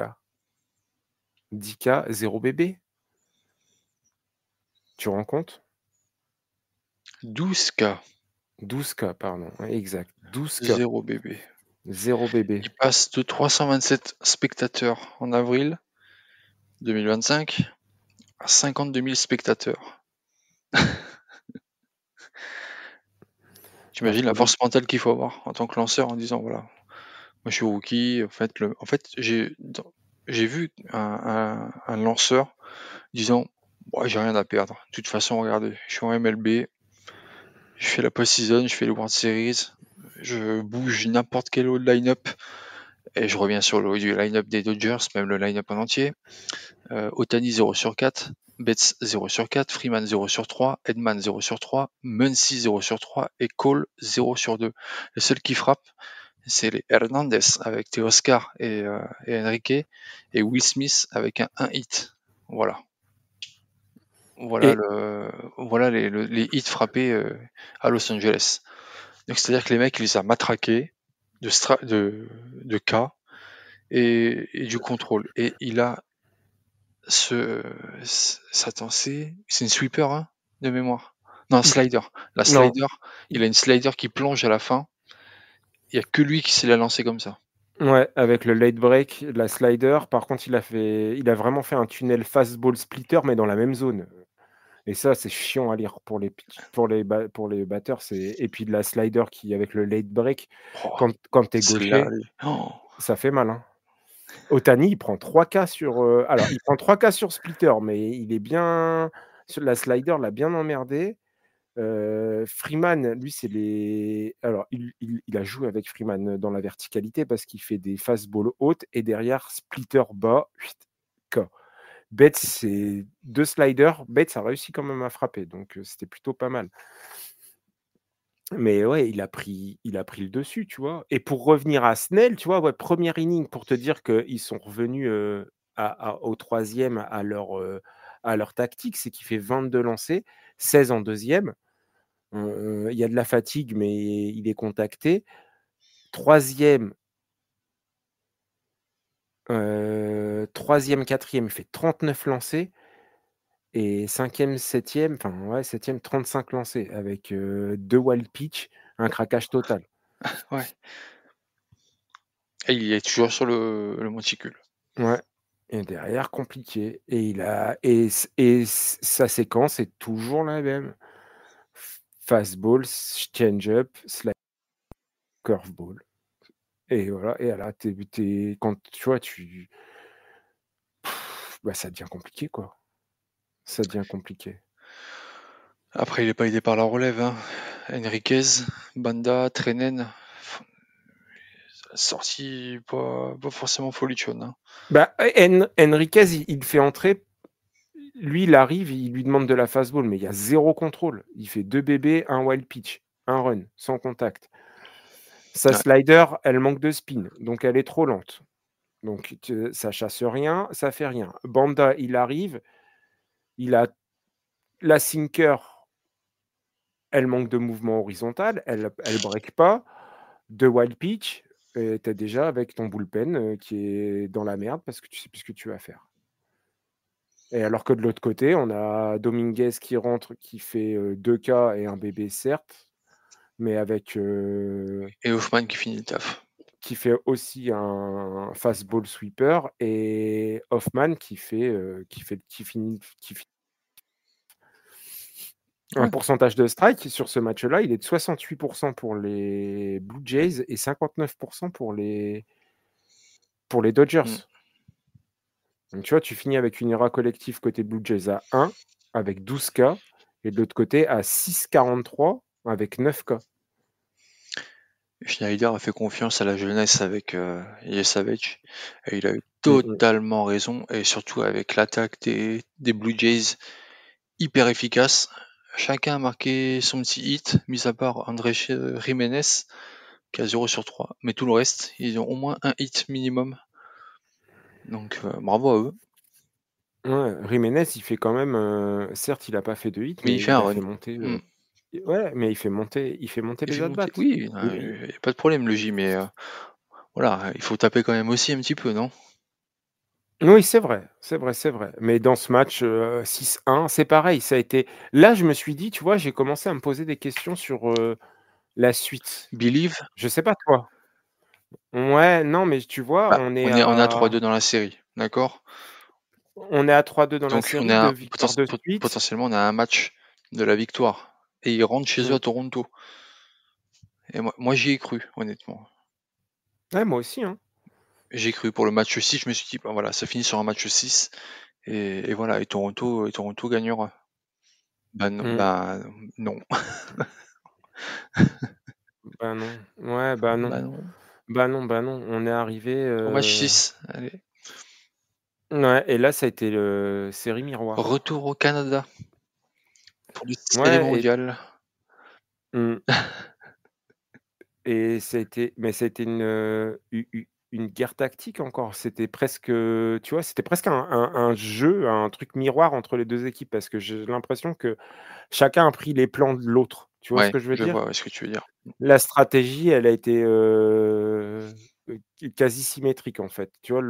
A: 10 K, 0 bébé. Tu te rends compte?
B: 12K,
A: 12 K, pardon, ouais, exact, 12 K,
B: 0 bébé.
A: 0 bébé.
B: Il passe de 327 spectateurs en avril 2025 à 52 000 spectateurs. Tu
A: La
B: imagines la
A: folie.
B: force mentale qu'il faut avoir en tant que lanceur en disant voilà, moi je suis rookie. En fait j'ai vu un lanceur disant ouais, j'ai rien à perdre. De toute façon, regardez, je suis en MLB, je fais la post-season, je fais les World Series, je bouge n'importe quel autre line-up et je reviens sur le line-up des Dodgers, même le line-up en entier. Ohtani 0 sur 4, Betts 0 sur 4, Freeman 0 sur 3, Edman 0 sur 3, Muncy 0 sur 3 et Cole 0 sur 2. Les seuls qui frappent, c'est les Hernandez avec Teoscar et Enrique et Will Smith avec un 1 hit. Voilà. Voilà,
A: Et
B: les hits frappés à Los Angeles. Donc c'est-à-dire que les mecs, ils les a matraqués de K et du contrôle. Et il a attends, c'est une sweeper, hein, de mémoire. Non, un
A: il
B: slider. La
A: non,
B: slider, il
A: il
B: a une slider qui plonge à la fin. Il y a que lui qui sait la lancer comme ça.
A: ouais, avec le late break, la slider, par contre, il a vraiment fait un tunnel fastball splitter, mais dans la même zone et ça, c'est chiant à lire pour les batteurs, et puis de la slider qui avec le late break,
B: Oh,
A: quand tu es
B: celle-là,
A: gaucher,
B: oh,
A: ça fait mal, hein. Ohtani, il prend 3 K alors il prend 3 K sur splitter, mais il est bien sur la slider l'a bien emmerdé. Freeman, lui, c'est les alors il a joué avec Freeman dans la verticalité parce qu'il fait des fastballs hautes et derrière splitter bas, K. Betts, c'est 2 sliders. Betts a réussi quand même à frapper, donc c'était plutôt pas mal. Mais ouais, il a pris le dessus, tu vois? Et pour revenir à Snell, tu vois, ouais, 1er inning pour te dire qu'ils sont revenus, au 3e à leur tactique, c'est qu'il fait 22 lancés, 16 en 2e. Il y a de la fatigue, mais il est contacté. 3e, 3e, 4e, il fait 39 lancés et 5e, 7e, enfin ouais, 7e, 35 lancés avec, 2 wild pitch, un craquage total.
B: ouais. Et il est toujours sur le monticule.
A: Ouais et derrière compliqué et il a et sa séquence est toujours la même. Fastball, change-up, curveball et voilà et là, quand tu vois, bah, ça devient compliqué, quoi. Ça devient compliqué.
B: Après, il est pas aidé par la relève, hein. Enriquez, Banda, Treinen, sortie pas forcément folichonne, hein.
A: Bah, Henriquez, il fait entrer lui, il arrive, il lui demande de la fastball, mais il y a 0 contrôle. Il fait 2 bébés, 1 wild pitch, 1 run, sans contact. Sa
B: Ouais.
A: slider, elle manque de spin, donc elle est trop lente. Donc ça chasse rien, ça fait rien. Banda, il arrive, il a la sinker, elle manque de mouvement horizontal, elle break pas. 2 wild pitch et tu es déjà avec ton bullpen, qui est dans la merde parce que tu sais plus ce que tu vas faire. Et alors que de l'autre côté, on a Dominguez qui rentre, qui fait, 2 K et un bébé certes, mais avec,
B: Et Hoffman qui finit le taf.
A: qui fait aussi un fastball sweeper et Hoffman qui finit un
B: Ouais.
A: pourcentage de strike sur ce match-là, il est de 68 pour les Blue Jays et 59 pour les Dodgers.
B: Mmh.
A: Donc tu vois, tu finis avec une ERA collective côté Blue Jays à 1 avec 12 K et de l'autre côté à 6,43 avec 9 K.
B: Schneider a fait confiance à la jeunesse avec Savage et il a eu
A: Mmh mh.
B: totalement raison et surtout avec l'attaque des Blue Jays hyper efficace. Chacun a marqué son petit hit, mis à part André Jiménez qui a 0 sur 3, mais tout le reste, ils ont au moins un hit minimum. Donc bravo à eux.
A: Ouais, Jiménez, il fait quand même, certes, il a pas fait de hit,
B: Mais il
A: mais
B: fait
A: il
B: un
A: a fait
B: run.
A: monter,
B: Mmh.
A: ouais, mais il fait monter
B: Il
A: les
B: fait
A: at bats.
B: monter. Oui, non,
A: Il
B: y a pas de problème le J, mais voilà, il faut taper quand même aussi un petit peu, non?
A: oui, c'est vrai, c'est vrai, c'est vrai. Mais dans ce match, 6-1, c'est pareil, ça a été là, je me suis dit, tu vois, j'ai commencé à me poser des questions sur, la suite.
B: Believe,
A: Je sais pas toi. Ouais, non, mais tu vois,
B: bah, on est à 3-2 dans la série, d'accord?
A: on est à 3-2 dans la
B: Donc on est
A: série, 2
B: à
A: victoires de suite.
B: potentiellement on a un match de la victoire et ils rentrent chez eux
A: Mmh.
B: à Toronto et moi j'y ai cru honnêtement.
A: Ouais, moi aussi, hein.
B: J'ai cru pour le match 6, je me suis dit: «Bah, voilà, ça finit sur un match 6 et voilà et Toronto gagnera».
A: Mmh.
B: Non.
A: Bah, non. Ouais, bah, non.
B: Bah, non.
A: Bah, non, bah, non. On est arrivé,
B: Au match 6, allez,
A: ouais et là, ça a été le série miroir.
B: retour au Canada pour les séries
A: Ouais et
B: mondiales.
A: mmh et ça a été une guerre tactique encore. C'était presque, tu vois, c'était presque un jeu, un truc miroir entre les 2 équipes parce que j'ai l'impression que chacun a pris les plans de l'autre. Tu vois ce
B: Ouais,
A: que je veux
B: je
A: dire?
B: vois, ouais, ce que tu veux dire.
A: La stratégie, elle a été, quasi symétrique, en fait. Tu vois,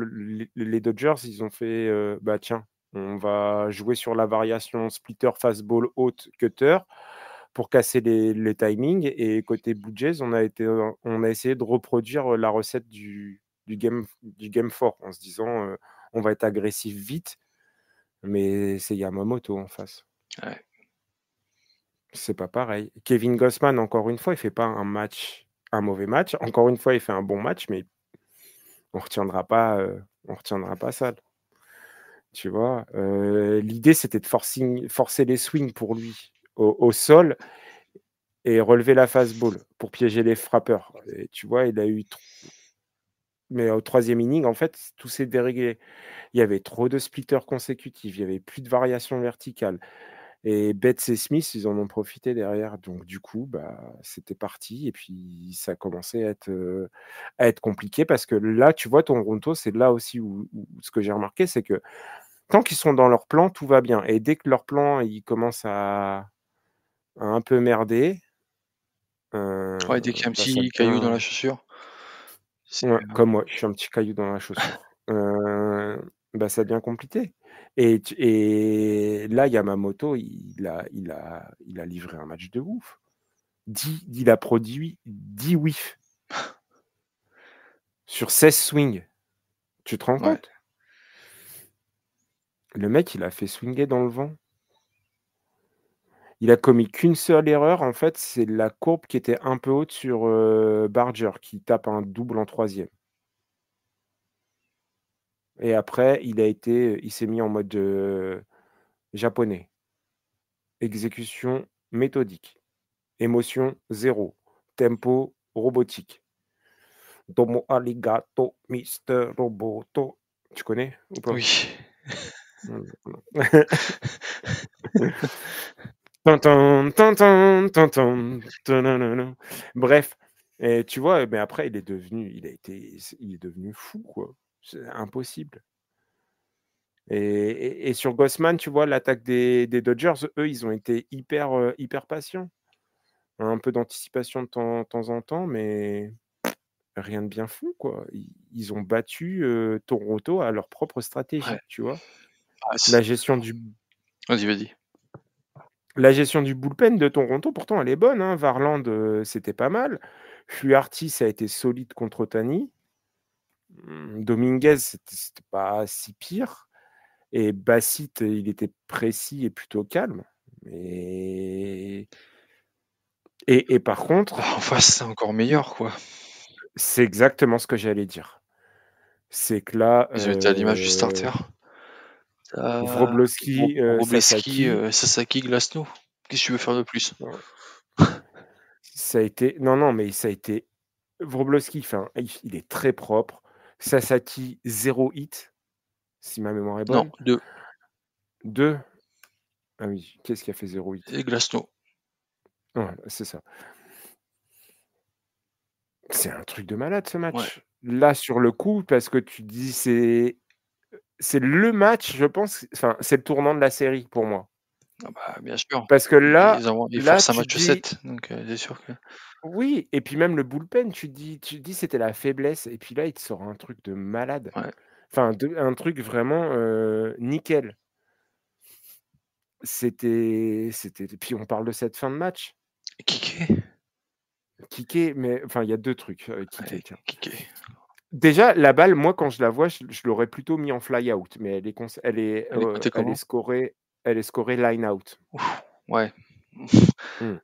A: les Dodgers, ils ont fait, bah, tiens, on va jouer sur la variation splitter, fastball, haute, cutter pour casser les timings et côté Blue Jays, on a essayé de reproduire, la recette du game 4 en se disant, «On va être agressif vite», mais c'est Yamamoto en face.
B: Ouais.
A: C'est pas pareil. Kevin Gausman, encore une fois, il fait pas un mauvais match. Encore une fois, il fait un bon match, mais on retiendra pas ça, tu vois? L'idée, c'était de forcer les swings pour lui au sol et relever la fastball pour piéger les frappeurs et tu vois, il a eu tr mais au 3e inning, en fait, tout s'est déréglé. Il y avait trop de splitters consécutifs, il y avait plus de variation verticale. Et Betts et Smith, ils en ont profité derrière. Donc du coup, bah, c'était parti et puis ça a commencé à être compliqué parce que là, tu vois, Toronto, c'est là aussi où ce que j'ai remarqué, c'est que tant qu'ils sont dans leur plan, tout va bien et dès que leur plan, il commence à un peu merder,
B: Ouais, dès qu'il y a un
A: bah, ça
B: petit caillou dans
A: devient
B: la chaussure, c'est,
A: ouais, comme moi, je suis un petit caillou dans la chaussure. Bah, ça devient compliqué et là, Yamamoto, il a livré un match de ouf. Il a produit 10 whiffs sur 16 swings. Tu te rends
B: ouais.
A: compte? Le mec, il a fait swinger dans le vent. Il a commis qu'une seule erreur, en fait, c'est la courbe qui était un peu haute sur, Barger qui tape un double en 3e et après il s'est mis en mode, japonais. Exécution méthodique, émotion 0, tempo robotique. Domo arigato, Mister Roboto. Tu connais ou pas?
B: Oui.
A: Mmh, Tin tin, tin tin, tin tin, tananana. Bref, et tu vois? Mais après il est devenu fou, quoi. C'est impossible. Et sur Gossman, tu vois? L'attaque des Dodgers, eux, ils ont été hyper patients. Un peu d'anticipation de temps en temps, mais rien de bien fou, quoi. Ils ont battu, Toronto à leur propre
B: Ouais.
A: stratégie, tu vois?
B: Ah
A: La
B: c
A: gestion du
B: Vas-y, vas-y.
A: la gestion du bullpen de Toronto, pourtant, elle est bonne, hein. Varland, c'était pas mal. Fluharty, ça a été solide contre Ohtani. Dominguez, c'était pas si pire, et Bassitt, il était précis et plutôt calme. Mais et par
B: Bah,
A: contre,
B: en face, c'est encore
A: mmh,
B: meilleur, quoi.
A: c'est exactement ce que j'allais dire. C'est que là,
B: Ils ont été à l'image du starter. Tu as
A: Wroblewski,
B: Wroblewski,
A: Sasaki,
B: Sasaki, Glasnow. Qu'est-ce que tu veux faire de plus?
A: ça a été non, non, mais ça a été Wroblewski, enfin, il est très propre. Sasaki, 0 hit, si ma mémoire est
B: Non,
A: bonne.
B: 2
A: 2, ah oui, qu'est-ce qui a fait 0 hit?
B: et Glasnow.
A: Ouais, c'est ça. C'est un truc de malade ce
B: Ouais.
A: match. Là, sur le coup, parce que tu dis c'est le match, je pense, enfin, c'est le tournant de la série pour moi.
B: Ah bah, bien sûr.
A: Parce que
B: Ils
A: là,
B: forcent un
A: tu te
B: match
A: dis
B: 7, donc c'est sûr que
A: oui, et puis même le bullpen, tu te dis: «C'était la faiblesse», et puis là, il te sort un truc de malade.
B: ouais.
A: Enfin, un truc vraiment, nickel. C'était puis on parle de cette fin de match.
B: Kiké?
A: Kiké, mais enfin, il y a 2 trucs avec Kiké,
B: Ouais,
A: tiens.
B: Kiké.
A: Déjà, la balle, moi, quand je la vois, je l'aurais plutôt mis en fly out, mais
B: Elle est cotée comment?
A: elle est scorée line out.
B: Ouf, ouais.
A: Mmh.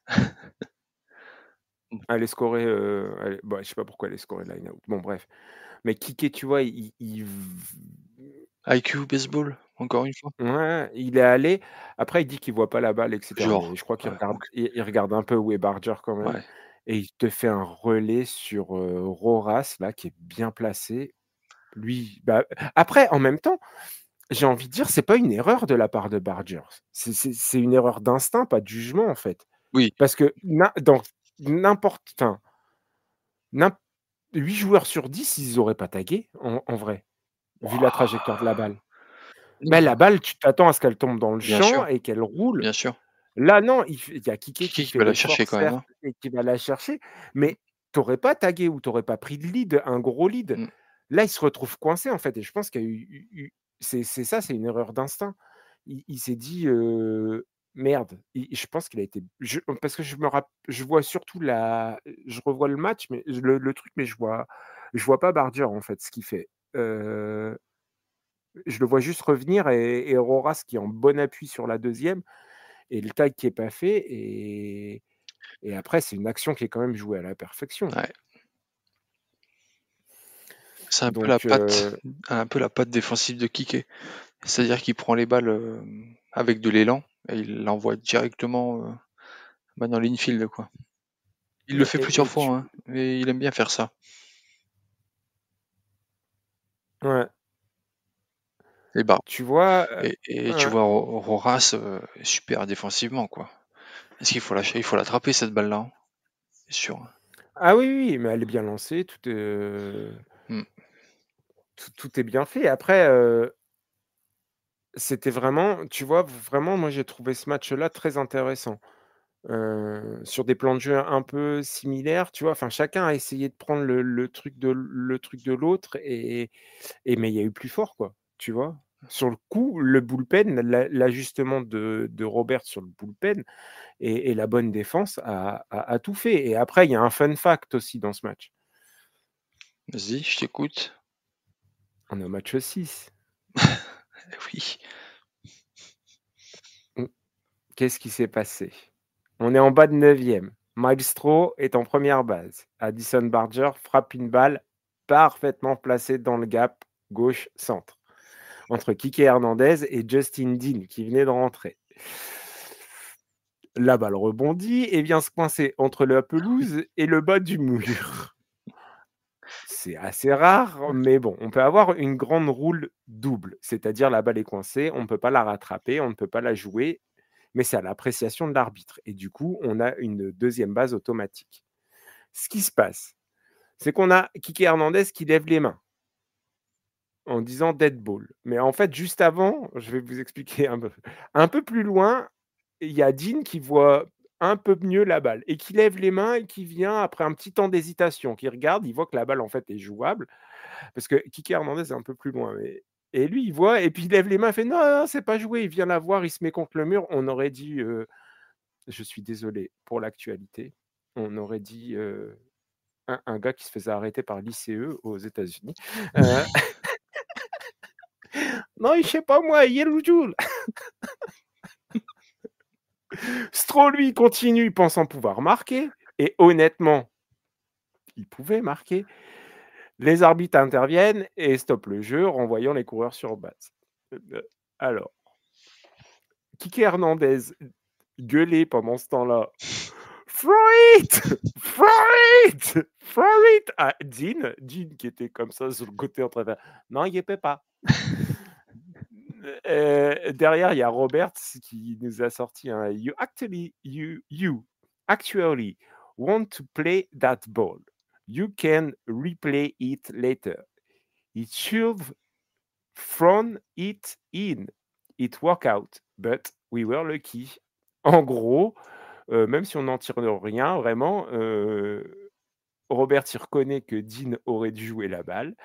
A: Elle est scorée, elle est bah, je sais pas pourquoi elle est scorée line out. Bon, bref. Mais Kiké, tu vois, il
B: IQ baseball, encore une fois?
A: ouais, il est allé. Après, il dit qu'il voit pas la balle et cetera,
B: Genre,
A: mais je crois qu'il
B: ouais,
A: regarde
B: OK,
A: il regarde un peu où est Barger quand même,
B: ouais.
A: et il te fait un relais sur, Roras là, qui est bien placé. Lui, bah, après, en même temps, j'ai envie de dire, c'est pas une erreur de la part de Barger. C'est une erreur d'instinct, pas de jugement, en fait.
B: Oui.
A: Parce que dans n'importe enfin, n'im 8 joueurs sur 10, ils auraient pas tagué en vrai, vu la trajectoire de la
B: Waouh!
A: balle.
B: Non,
A: Mais la balle, tu t'attends à ce qu'elle tombe dans le
B: bien sûr,
A: champ et qu'elle roule.
B: bien sûr.
A: Là, non, il y a Kiké
B: Kiké
A: qui
B: qui
A: fait
B: va la chercher
A: l'effort,
B: quand même,
A: certes,
B: hein?
A: et qui va la chercher,
B: Mmh,
A: mais tu aurais pas tagué ou tu aurais pas pris de lead, un gros lead.
B: mmh.
A: Là, il se retrouve coincé, en fait, et je pense qu'il y a c'est ça, c'est une erreur d'instinct. Il s'est dit, «Merde», je pense qu'il a été parce que je vois surtout je revois le match, mais le truc, mais je vois pas Barger, en fait, ce qu'il fait. Heu, je le vois juste revenir, et Roras qui est en bon appui sur la deuxième, et le tag qui est pas fait, et après c'est une action qui est quand même jouée à la perfection.
B: Ouais. C'est
A: Donc
B: un peu la patte défensive de Kiké. C'est-à-dire qu'il prend les balles, avec de l'élan et il l'envoie directement, bah, dans l'infield, quoi. Il le fait plusieurs
A: et
B: fois, hein, mais il aime bien faire ça.
A: ouais,
B: Et bah,
A: tu vois,
B: et tu
A: ouais.
B: vois Roras, super défensivement, quoi. Est-ce qu'il faut il faut l'attraper cette balle-là, hein, c'est sûr, hein.
A: Ah oui, oui, mais elle est bien lancée,
B: Mmh.
A: tout est bien fait. Après, c'était vraiment, tu vois, vraiment, moi j'ai trouvé ce match-là très intéressant. Sur des plans de jeu un peu similaires, tu vois? Enfin, chacun a essayé de prendre le truc de l'autre, et mais il y a eu plus fort, quoi, tu vois? Sur le coup, le bullpen, l'ajustement de Robert sur le bullpen, et la bonne défense a tout fait, et après il y a un fun fact aussi dans ce match.
B: Vas-y, je t'écoute.
A: On est au match 6.
B: Eh oui.
A: Mmh, qu'est-ce qui s'est passé? On est en bas de 9e. Myles Straw est en première base. Addison Barger frappe une balle parfaitement placée dans le gap gauche-centre, entre Kike Hernandez et Justin Dean qui venait de rentrer. La balle rebondit et vient se coincer entre la pelouse et le bas du mur. c'est assez rare, mais bon, on peut avoir une grande roule double, c'est-à-dire la balle est coincée, on ne peut pas la rattraper, on ne peut pas la jouer, mais c'est à l'appréciation de l'arbitre et du coup, on a une deuxième base automatique. Ce qui se passe, c'est qu'on a Kike Hernandez qui lève les mains en disant dead ball. Mais en fait, juste avant, je vais vous expliquer un peu plus loin, il y a Dean qui voit un peu mieux la balle et qui lève les mains et qui vient après un petit temps d'hésitation, qui regarde, il voit que la balle en fait est jouable parce que Kike Hernandez est un peu plus loin. Et lui, il voit et puis il lève les mains, il fait non, non, c'est pas joué. Il vient la voir, il se met contre le mur. On aurait dit, je suis désolé pour l'actualité, on aurait dit un gars qui se faisait arrêter par l'ICE aux États-Unis. Non, je sais pas moi, Yellow Joule. Stroll, lui, continue pensant pouvoir marquer. Et honnêtement, il pouvait marquer. Les arbitres interviennent et stoppent le jeu, renvoyant les coureurs sur base. Alors, Kike Hernandez gueulait pendant ce temps-là. Throw it! Throw it! Throw it! Ah, Dean qui était comme ça sur le côté en train de faire non, il n'y peut pas. Derrière, il y a Roberts qui nous a sorti un you actually want to play that ball. You can replay it later. It should thrown it in. It worked out, but we were lucky. En gros, même si on n'en tire rien, vraiment, Robert il reconnaît que Dean aurait dû jouer la balle,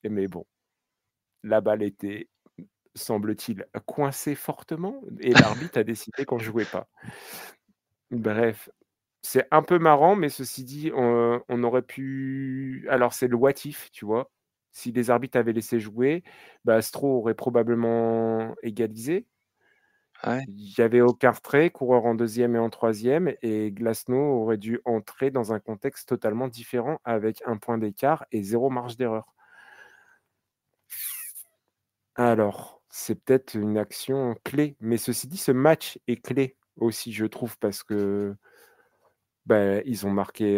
A: mais bon, la balle était, semble-t-il, coincée fortement et l'arbitre a décidé qu'on ne jouait pas. Bref, c'est un peu marrant, mais ceci dit, on aurait pu alors c'est le what if, tu vois? Si les arbitres avaient laissé jouer, bah, Stroh aurait probablement égalisé.
B: Ouais.
A: Il y avait aucun retrait, coureur en 2e et en 3e et Glasnow aurait dû entrer dans un contexte totalement différent avec 1 point d'écart et 0 marge d'erreur. Alors, c'est peut-être une action clé, mais ceci dit, ce match est clé aussi, je trouve, parce que, bah, ils ont marqué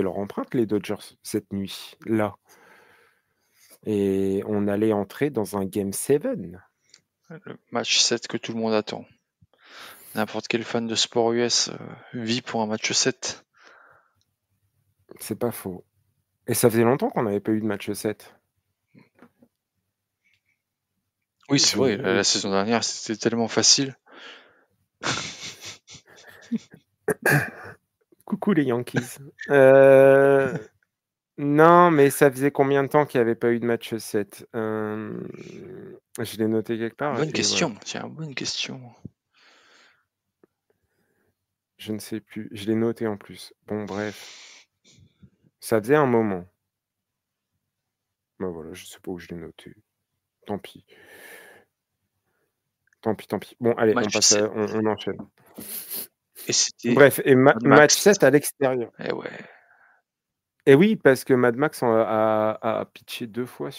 A: leur empreinte, les Dodgers, cette nuit-là et on allait entrer dans un game 7.
B: Le match 7 que tout le monde attend. N'importe quel fan de sport US vit pour un match 7.
A: C'est pas faux. Et ça faisait longtemps qu'on n'avait pas eu de match 7.
B: Oui, c'est vrai, la saison dernière, c'était tellement facile.
A: Coucou les Yankees. Non, mais ça faisait combien de temps qu'il n'y avait pas eu de match 7? Je l'ai noté quelque part
B: Bonne
A: et
B: question,
A: voilà.
B: tiens, bonne question.
A: Je ne sais plus. Je l'ai noté en plus. Bon, bref. Ça faisait un moment. Bah voilà, je sais pas où je l'ai noté. Tant pis. Tant pis, tant pis. Bon, allez,
B: Match
A: on passe
B: 7.
A: on enchaîne.
B: Et c'était
A: Bref, et
B: Mad
A: match
B: Max.
A: 7 à l'extérieur.
B: Eh ouais.
A: Et oui, parce que Mad Max a pitché 2 fois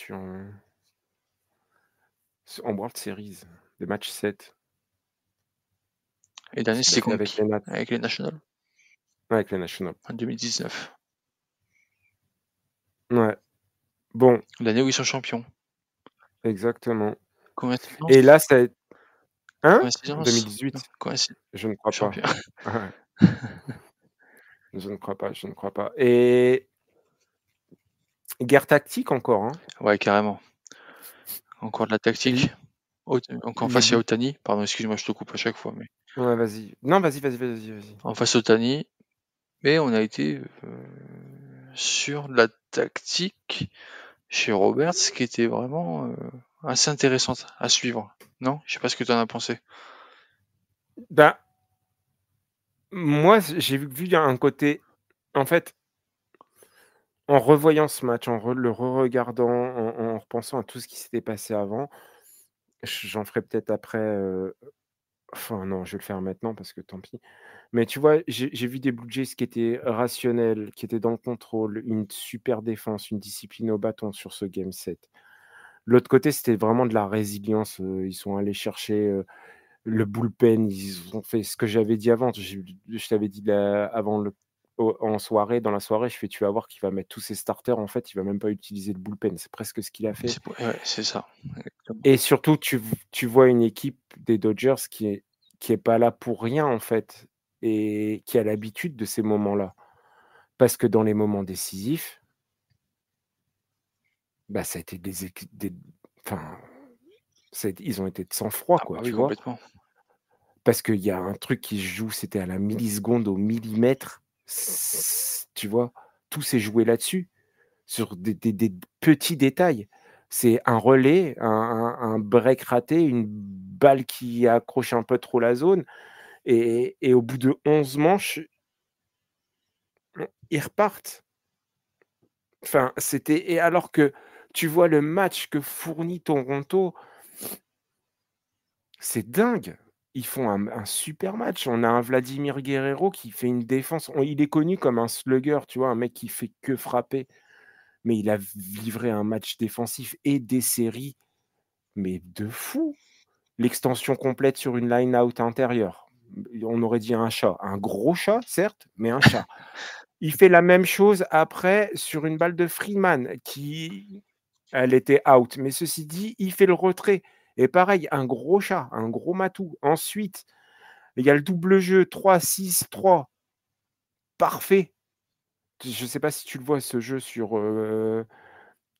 A: en World Series, des matchs 7.
B: Et le dernier,
A: Il a
B: c'était
A: fait
B: contre
A: avec
B: qui?
A: les Nats.
B: Avec les Nationals
A: Avec les Nationals.
B: en 2019.
A: Ouais. Bon,
B: L'année où ils sont champions.
A: exactement.
B: Coïncidence?
A: Et là, ça hein?
B: Coïncidence?
A: 2018?
B: Non, coïncidence.
A: Je ne crois pas.
B: Champion.
A: Ouais. Je ne crois pas, je ne crois pas. Et guerre tactique encore, hein?
B: Ouais, carrément. Encore de la tactique. Encore face à Ohtani. Pardon, excuse-moi, je te coupe à chaque fois. Mais...
A: Ouais, vas-y. Non, vas-y.
B: En face Ohtani. Mais on a été sur de la tactique chez Roberts qui était vraiment assez intéressante à suivre. Non? Je sais pas ce que tu en as pensé.
A: Bah, moi, j'ai vu un côté en fait, en revoyant ce match, le re-regardant, en repensant à tout ce qui s'était passé avant, j'en ferai peut-être après, enfin non, je vais le faire maintenant parce que tant pis. Mais tu vois, j'ai vu des Blue Jays qui étaient rationnels, qui étaient dans le contrôle, une super défense, une discipline au bâton sur ce game 7. L'autre côté, c'était vraiment de la résilience, ils sont allés chercher, le bullpen, ils ont fait ce que j'avais dit avant. Je t'avais dit avant en soirée, dans la soirée, je fais: «Tu vas voir qu'il va mettre tous ses starters, en fait, il va même pas utiliser le bullpen». C'est presque ce qu'il a fait
B: Ouais, c'est ça, exactement.
A: et surtout tu vois une équipe des Dodgers qui est pas là pour rien, en fait et qui a l'habitude de ces moments-là. Parce que dans les moments décisifs, bah, ça a été des enfin, ils ont été de sang-froid,
B: Ah
A: quoi,
B: bah oui,
A: tu vois?
B: complètement.
A: Parce qu'il y a un truc qui se joue, c'était à la milliseconde, au millimètre, tu vois? Tout s'est joué là-dessus, sur des petits détails. C'est un relais, un break raté, une balle qui accroche un peu trop la zone et au bout de 11 manches, ils repartent. Enfin, c'était et alors que tu vois le match que fournit Toronto, c'est dingue. Ils font un super match. On a un Vladimir Guerrero qui fait une défense il est connu comme un slugger, tu vois? Un mec qui fait que frapper, mais il a livré un match défensif et des séries, mais de fou. L'extension complète sur une line out intérieure. On aurait dit un chat. Un gros chat, certes, mais un chat. Il fait la même chose après sur une balle de Freeman qui elle était out, mais ceci dit, il fait le retrait et pareil, un gros chat, un gros matou. Ensuite, il y a le double jeu 3-6-3, parfait. Je ne sais pas si tu le vois ce jeu sur,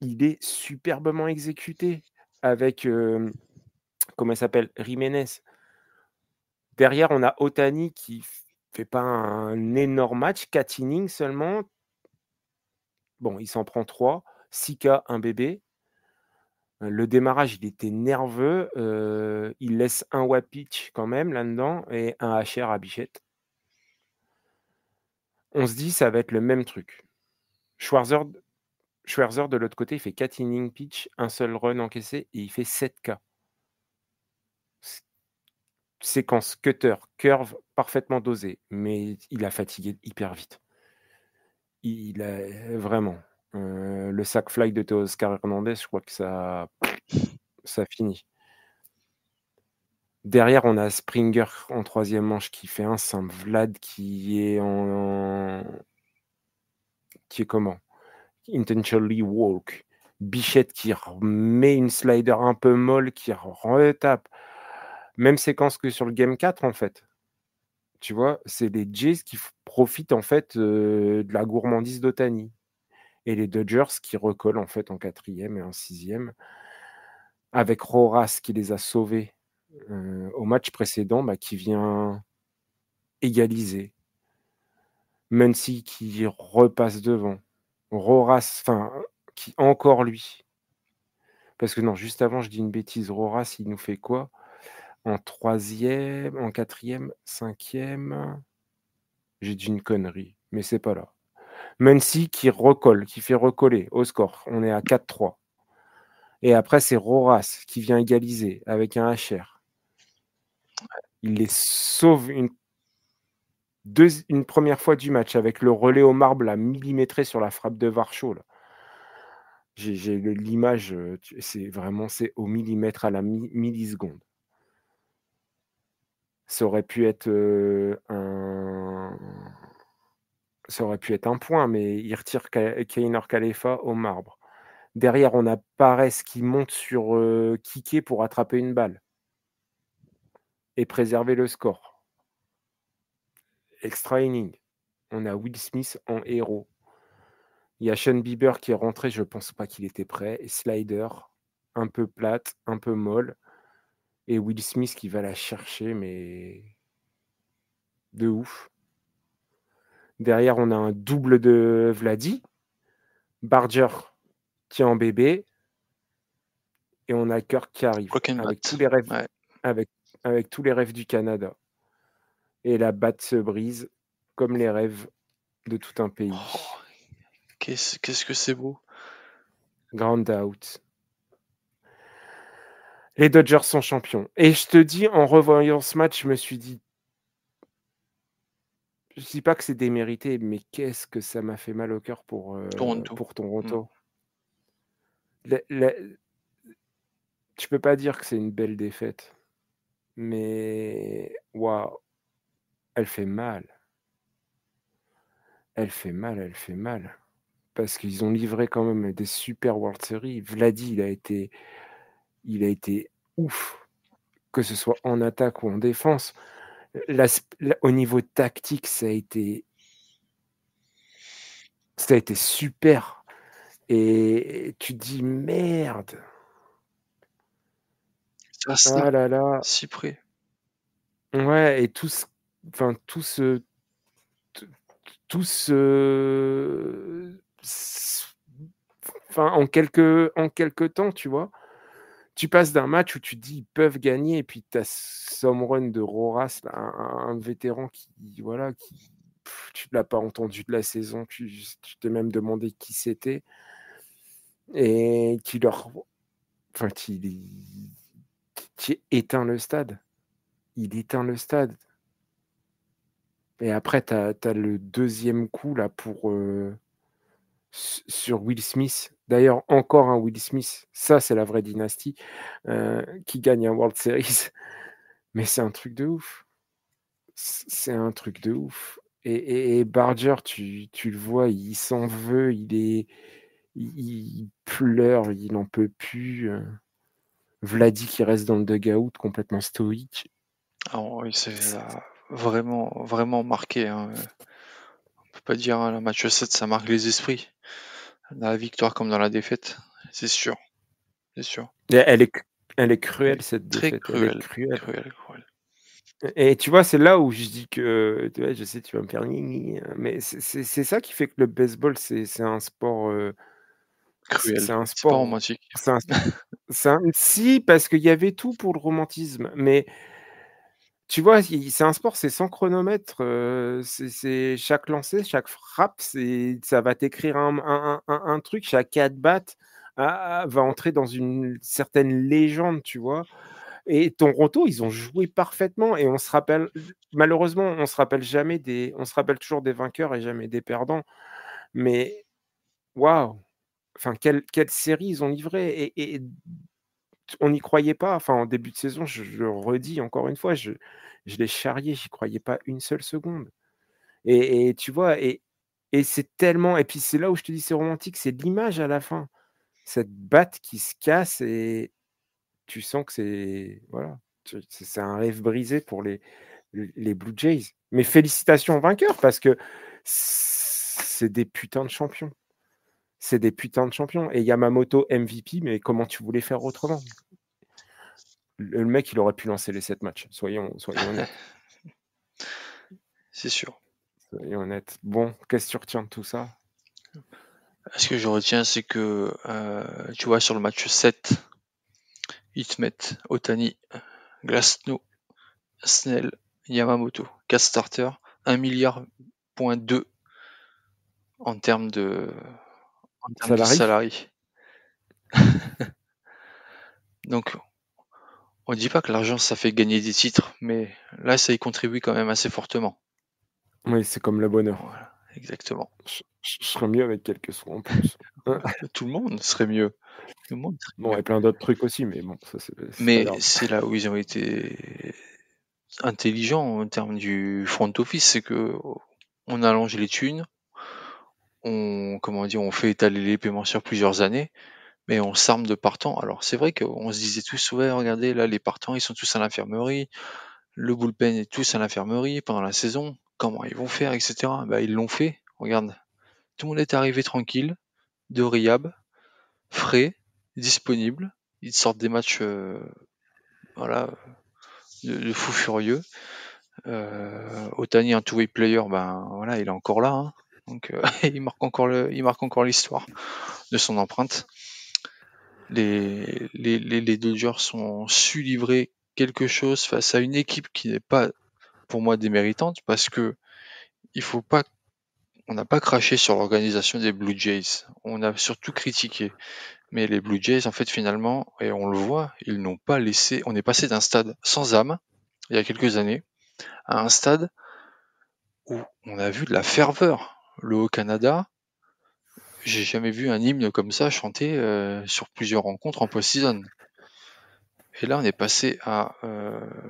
A: il est superbement exécuté avec, comment il s'appelle? Jiménez. Derrière, on a Ohtani qui fait pas un énorme match, 4 innings seulement. Bon, il s'en prend 3, 6 K, 1 bébé. Le démarrage, il était nerveux, il laisse un WAPitch quand même là-dedans et un HR à Bichette. On se dit: «Ça va être le même truc». Schwarzer Schwarzer de l'autre côté, il fait 4 innings pitch, un seul run encaissé et il fait 7 K. S séquence cutter, curve parfaitement dosée, mais il a fatigué hyper vite. Il a vraiment, le sac fly de Teoscar Hernandez, je crois que ça finit. Derrière, on a Springer en troisième manche qui fait un simple, Vlad qui est comment? Intentionally walk, Bichette qui remet une slider un peu molle, qui retape. Même séquence que sur le game 4 en fait. Tu vois? C'est les Jays qui profitent en fait, de la gourmandise d'Ohtani et les Dodgers qui recollent en fait en quatrième et en sixième avec Roras qui les a sauvés, au match précédent, bah, qui vient égaliser. Muncy qui repasse devant. Roras, enfin, qui encore lui. Parce que non, juste avant, je dis une bêtise, Roras, il nous fait quoi? En troisième, en quatrième, cinquième, j'ai dit une connerie, mais c'est pas là. Muncy qui recolle, qui fait recoller au score. On est à 4-3 et après, c'est Roras qui vient égaliser avec un HR. Il les sauve une première fois du match avec le relais au marbre là, millimétré sur la frappe de Varsho là. J'ai l'image, c'est vraiment c'est au millimètre à la milliseconde. Ça aurait pu être, un point, mais il retire Keylor Khalifa au marbre. Derrière, on a Pares qui monte sur, Kiké pour attraper une balle et préserver le score. Extra inning. On a Will Smith en héros. Il y a Sean Bieber qui est rentré, je pense pas qu'il était prêt et slider, un peu plate, un peu molle et Will Smith qui va la chercher, mais de ouf. Derrière, on a un double de Vladi, Barger qui est en bébé et on a Kirk qui arrive
B: Clock and
A: avec tous
B: bat.
A: les rêves
B: Ouais.
A: avec avec tous les rêves du Canada et la batte se brise comme les rêves de tout un
B: Oh,
A: pays.
B: qu'est-ce que c'est beau.
A: Ground out. Les Dodgers sont champions et je te dis, en revoyant ce match, je me suis dit je dis pas que c'est démérité, mais qu'est-ce que ça m'a fait mal au cœur
B: Toronto.
A: pour
B: Mmh.
A: Toronto. La Tu peux pas dire que c'est une belle défaite, mais waouh, elle fait mal. Elle fait mal, elle fait mal. Parce qu'ils ont livré quand même des super World Series. Vladi, il a été ouf, que ce soit en attaque ou en défense. Au niveau tactique, ça a été super. Et tu te dis merde.
B: C'est ça,
A: Ah là là.
B: si près.
A: Ouais, et enfin, t- tout enfin, en quelques temps, tu vois. Tu passes d'un match où tu te dis: «Ils peuvent gagner» et puis tu as home run de Roras, là, un vétéran qui, voilà, tu l'as pas entendu de la saison, tu t'es même demandé qui c'était et enfin, qui éteint le stade. Il éteint le stade et après tu as le deuxième coup là sur Will Smith. D'ailleurs, encore un Will Smith, ça c'est la vraie dynastie, qui gagne un World Series. Mais c'est un truc de ouf. C'est un truc de ouf et Barger, tu le vois, il s'en veut, il pleure, il n'en peut plus, Vladi qui reste dans le dugout complètement stoïque.
B: Alors oui, c'est
A: C'est
B: vraiment, vraiment marqué, hein. On peut pas dire, hein, le match 7, ça marque les esprits. Dans la victoire comme dans la défaite, c'est sûr, c'est sûr.
A: elle est cruelle
B: Oui,
A: cette
B: très
A: défaite, elle est
B: cruel,
A: cruelle
B: cruel, cruel.
A: et tu vois, c'est là où je dis que, tu vois, je sais, tu vas me faire: «Gni gni», mais c'est ça qui fait que le baseball, c'est un sport, c'est
B: Cruel,
A: c'est un
B: c'est pas
A: sport
B: romantique.
A: c'est un si, parce qu'il y avait tout pour le romantisme, mais tu vois, c'est un sport, c'est sans chronomètre, c'est chaque lancer, chaque frappe, ça va t'écrire un truc, chaque at bat va entrer dans une certaine légende, tu vois? Et Toronto, ils ont joué parfaitement et on se rappelle malheureusement, on se rappelle toujours des vainqueurs et jamais des perdants, mais waouh! Enfin, quelle série ils ont livré et on n'y croyait pas. Enfin, en début de saison, je le redis encore une fois, je les charriais, j'y croyais pas une seule seconde et tu vois? Et c'est tellement et puis c'est là où je te dis c'est romantique, c'est l'image à la fin. Cette batte qui se casse et tu sens que c'est voilà, c'est un rêve brisé pour les Blue Jays. Mais félicitations aux vainqueurs parce que c'est des putains de champions. C'est des putains de champions et Yamamoto MVP, mais comment tu voulais faire autrement? Le mec, il aurait pu lancer les 7 matchs, soyons honnêtes,
B: C'est sûr.
A: soyons honnêtes. Bon, qu'est-ce que tu retiens de tout ça?
B: Ce que je retiens, c'est que, tu vois, sur le match 7, ils te mettent Ohtani, Glasnow, Snell, Yamamoto, 4 starters, 1,2 milliard en termes de
A: Salary?
B: salariés. Donc, on dit pas que l'argent ça fait gagner des titres, mais là, ça y contribue quand même assez fortement.
A: Oui, c'est comme le bonheur.
B: Voilà, exactement.
A: Je serais mieux avec quelques sous en plus. Hein?
B: Tout le monde serait mieux. Tout le monde serait
A: Bon
B: mieux.
A: et plein d'autres trucs aussi, mais bon, ça c'est pas
B: Mais
A: grave.
B: c'est là où ils ont été intelligents en termes du front office, c'est que on allonge les thunes, comment dire, on fait étaler les paiements sur plusieurs années, mais on s'arme de partants. Alors c'est vrai qu'on se disait tous, ouais, regardez, là, les partants, ils sont tous à l'infirmerie, le bullpen est tous à l'infirmerie pendant la saison, comment ils vont faire, etc. Bah, ils l'ont fait. Regarde, tout le monde est arrivé tranquille, de rehab, frais, disponible. Ils sortent des matchs, voilà, de fou furieux. Ohtani, un two-way player, ben voilà, il est encore là, hein. Donc il marque encore l'histoire de son empreinte. Les Dodgers ont su livrer quelque chose face à une équipe qui n'est pas, pour moi, déméritante, parce que il faut pas, on n'a pas craché sur l'organisation des Blue Jays. On a surtout critiqué. Mais les Blue Jays, en fait, finalement, et on le voit, ils n'ont pas laissé. On est passé d'un stade sans âme, il y a quelques années, à un stade où on a vu de la ferveur. Le Haut-Canada, j'ai jamais vu un hymne comme ça chanté sur plusieurs rencontres en post-season. Et là, on est passé à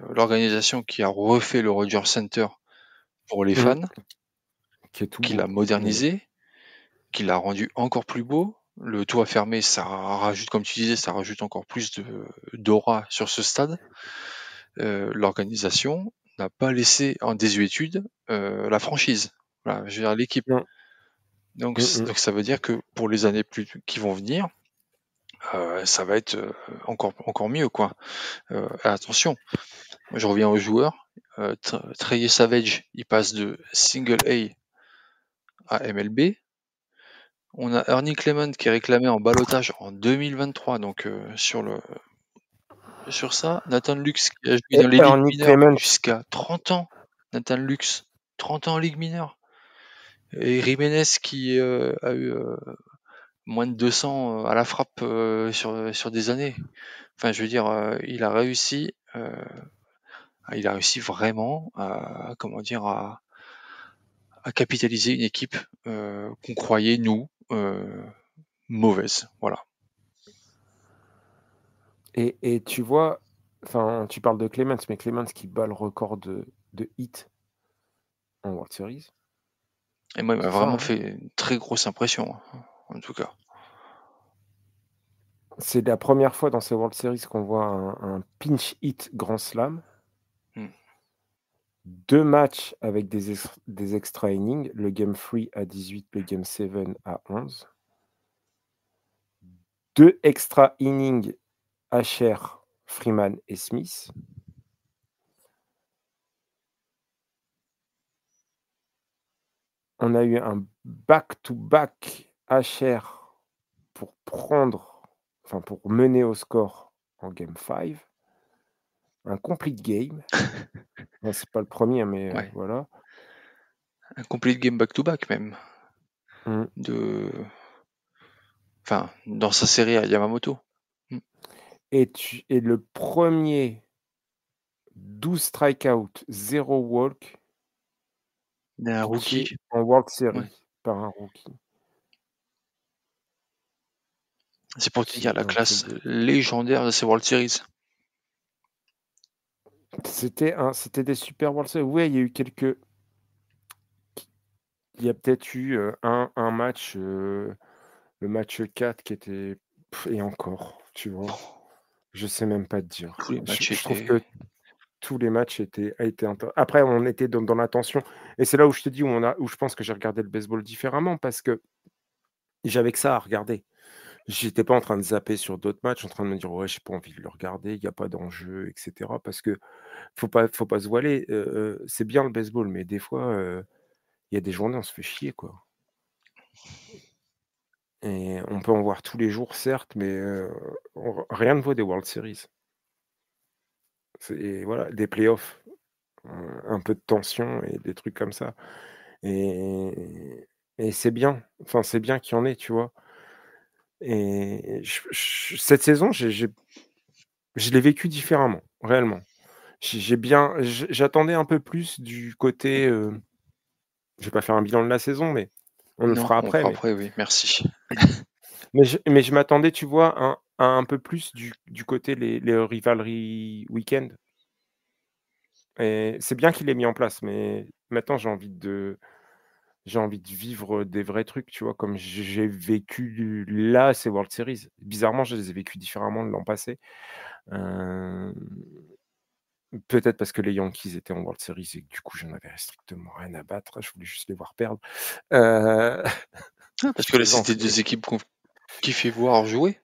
B: l'organisation qui a refait le Rogers Center pour les
A: Mmh.
B: fans.
A: Qui est tout
B: qui l'a
A: beau.
B: modernisé, qui l'a rendu encore plus beau. Le toit fermé, ça rajoute, comme tu disais, ça rajoute encore plus d'aura sur ce stade. L'organisation n'a pas laissé en désuétude la franchise, voilà, je veux dire l'équipe.
A: Non.
B: Donc ça veut dire que pour les années qui vont venir, ça va être encore mieux, quoi. Attention, je reviens aux joueurs. Trey Savage, il passe de Single A à MLB. On a Ernie Clement qui est réclamé en ballottage en 2023, donc sur ça. Nathan Lux qui a joué dans les ligues
A: Ernie
B: mineures
A: Clement.
B: jusqu'à 30 ans. Nathan Lux, 30 ans en ligue mineure. Et Jiménez qui a eu moins de 200 à la frappe sur des années. Enfin, je veux dire, il a réussi vraiment à, comment dire, à capitaliser une équipe qu'on croyait, nous, mauvaise. Voilà.
A: Et tu vois, enfin, tu parles de Clemens, mais Clemens qui bat le record de hits en World Series.
B: Et moi, il m'a
A: C'est ça,
B: vraiment
A: hein.
B: fait une très grosse impression, en tout cas.
A: C'est la première fois dans ces World Series qu'on voit un pinch hit grand slam. 2 matchs avec des extra innings, le game 3 à 18, le game 7 à 11. 2 extra innings Asher, Freeman et Smith. On a eu un back-to-back Asher pour mener au score en game 5. Un complete game. Bon, c'est pas le premier, mais
B: Ouais.
A: voilà.
B: Un complete game back-to-back même.
A: Mmh.
B: Enfin, dans sa série à Yamamoto.
A: Et le premier 12 strikeouts, 0 walk
B: Un rookie.
A: pitché en World Series
B: Ouais.
A: par un rookie.
B: C'est pour te dire la
A: C'est un
B: classe
A: truc.
B: légendaire de ces World Series.
A: C'était des super World Series. Ouais, il y a eu quelques. Il y a peut-être eu un match, le match 4 qui était. Et encore, tu vois. Je sais même pas te dire.
B: Tous les matchs
A: Je trouve
B: étaient.
A: que tous les matchs étaient après, on était dans la tension. Et c'est là où je te dis, où je pense que j'ai regardé le baseball différemment parce que j'avais que ça à regarder. J'étais pas en train de zapper sur d'autres matchs, en train de me dire: «Ouais, j'ai pas envie de le regarder, il y a pas d'enjeu» et cetera. Parce que faut pas se voiler, c'est bien le baseball, mais des fois, il y a des journées, on se fait chier, quoi. Et on peut en voir tous les jours, certes, mais rien ne vaut des World Series. C'est voilà, des playoffs, un peu de tension et des trucs comme ça. Et c'est bien, enfin, c'est bien qu'il y en ait, tu vois? Et cette saison, je l'ai vécu différemment, réellement. J'attendais un peu plus du côté, je vais pas faire un bilan de la saison, mais on le
B: Non,
A: fera
B: on
A: après,
B: fera après, oui, merci.
A: mais je m'attendais, tu vois, à un peu plus du côté les rivalry week-end. Et c'est bien qu'il ait mis en place, mais maintenant j'ai envie de vivre des vrais trucs, tu vois? Comme j'ai vécu là, ces World Series. Bizarrement, je les ai vécus différemment de l'an passé. Hem, Peut-être parce que les Yankees étaient en World Series et que du coup, j'en avais strictement rien à battre. Je voulais juste les voir perdre.
B: Parce
A: Je
B: que là, c'était
A: plaisante, mais
B: 2 équipes qu'on kiffait voir jouer,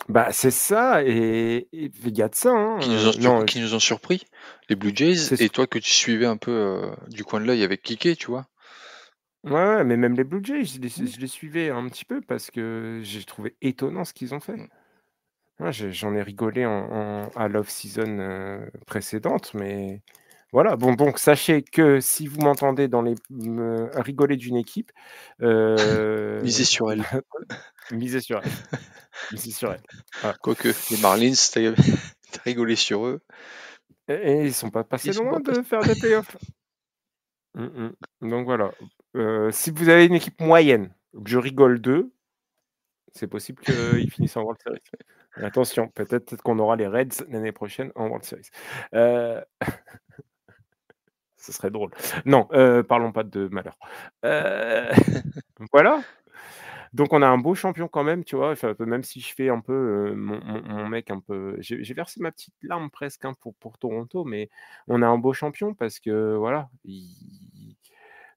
A: bah, c'est ça et il y a de ça,
B: qui nous ont
A: hein, non,
B: qui nous ont surpris. Les Blue Jays
A: c'est
B: et
A: ce
B: toi que tu suivais un peu du coin de l'œil avec Kiké, tu vois.
A: ouais, ouais, mais même les Blue Jays,
B: Mmh.
A: je les suivais un petit peu parce que j'ai trouvé étonnant ce qu'ils ont fait.
B: Mmh.
A: Ouais, j'en ai rigolé à l'off-season, précédente, mais voilà. Bon, donc sachez que si vous m'entendez rigoler d'une équipe,
B: Misez sur elle.
A: misez sur elle, misez sur elle. Voilà.
B: Quoique, les Marlins, tu rigolé sur eux,
A: Et ils sont pas
B: ils
A: passés
B: sont pas
A: loin
B: passés.
A: de faire des playoffs. Donc voilà, si vous avez une équipe moyenne, que je rigole d'eux, c'est possible qu'ils finissent en World Series. Et attention, peut-être qu'on aura les Reds l'année prochaine en World Series. Heu Ce serait drôle. Non, parlons pas de malheur. Heu, voilà, donc on a un beau champion quand même, tu vois? Enfin, même si je fais un peu, mon mec un peu j'ai versé ma petite larme presque, hein, pour Toronto, mais on a un beau champion parce que voilà, il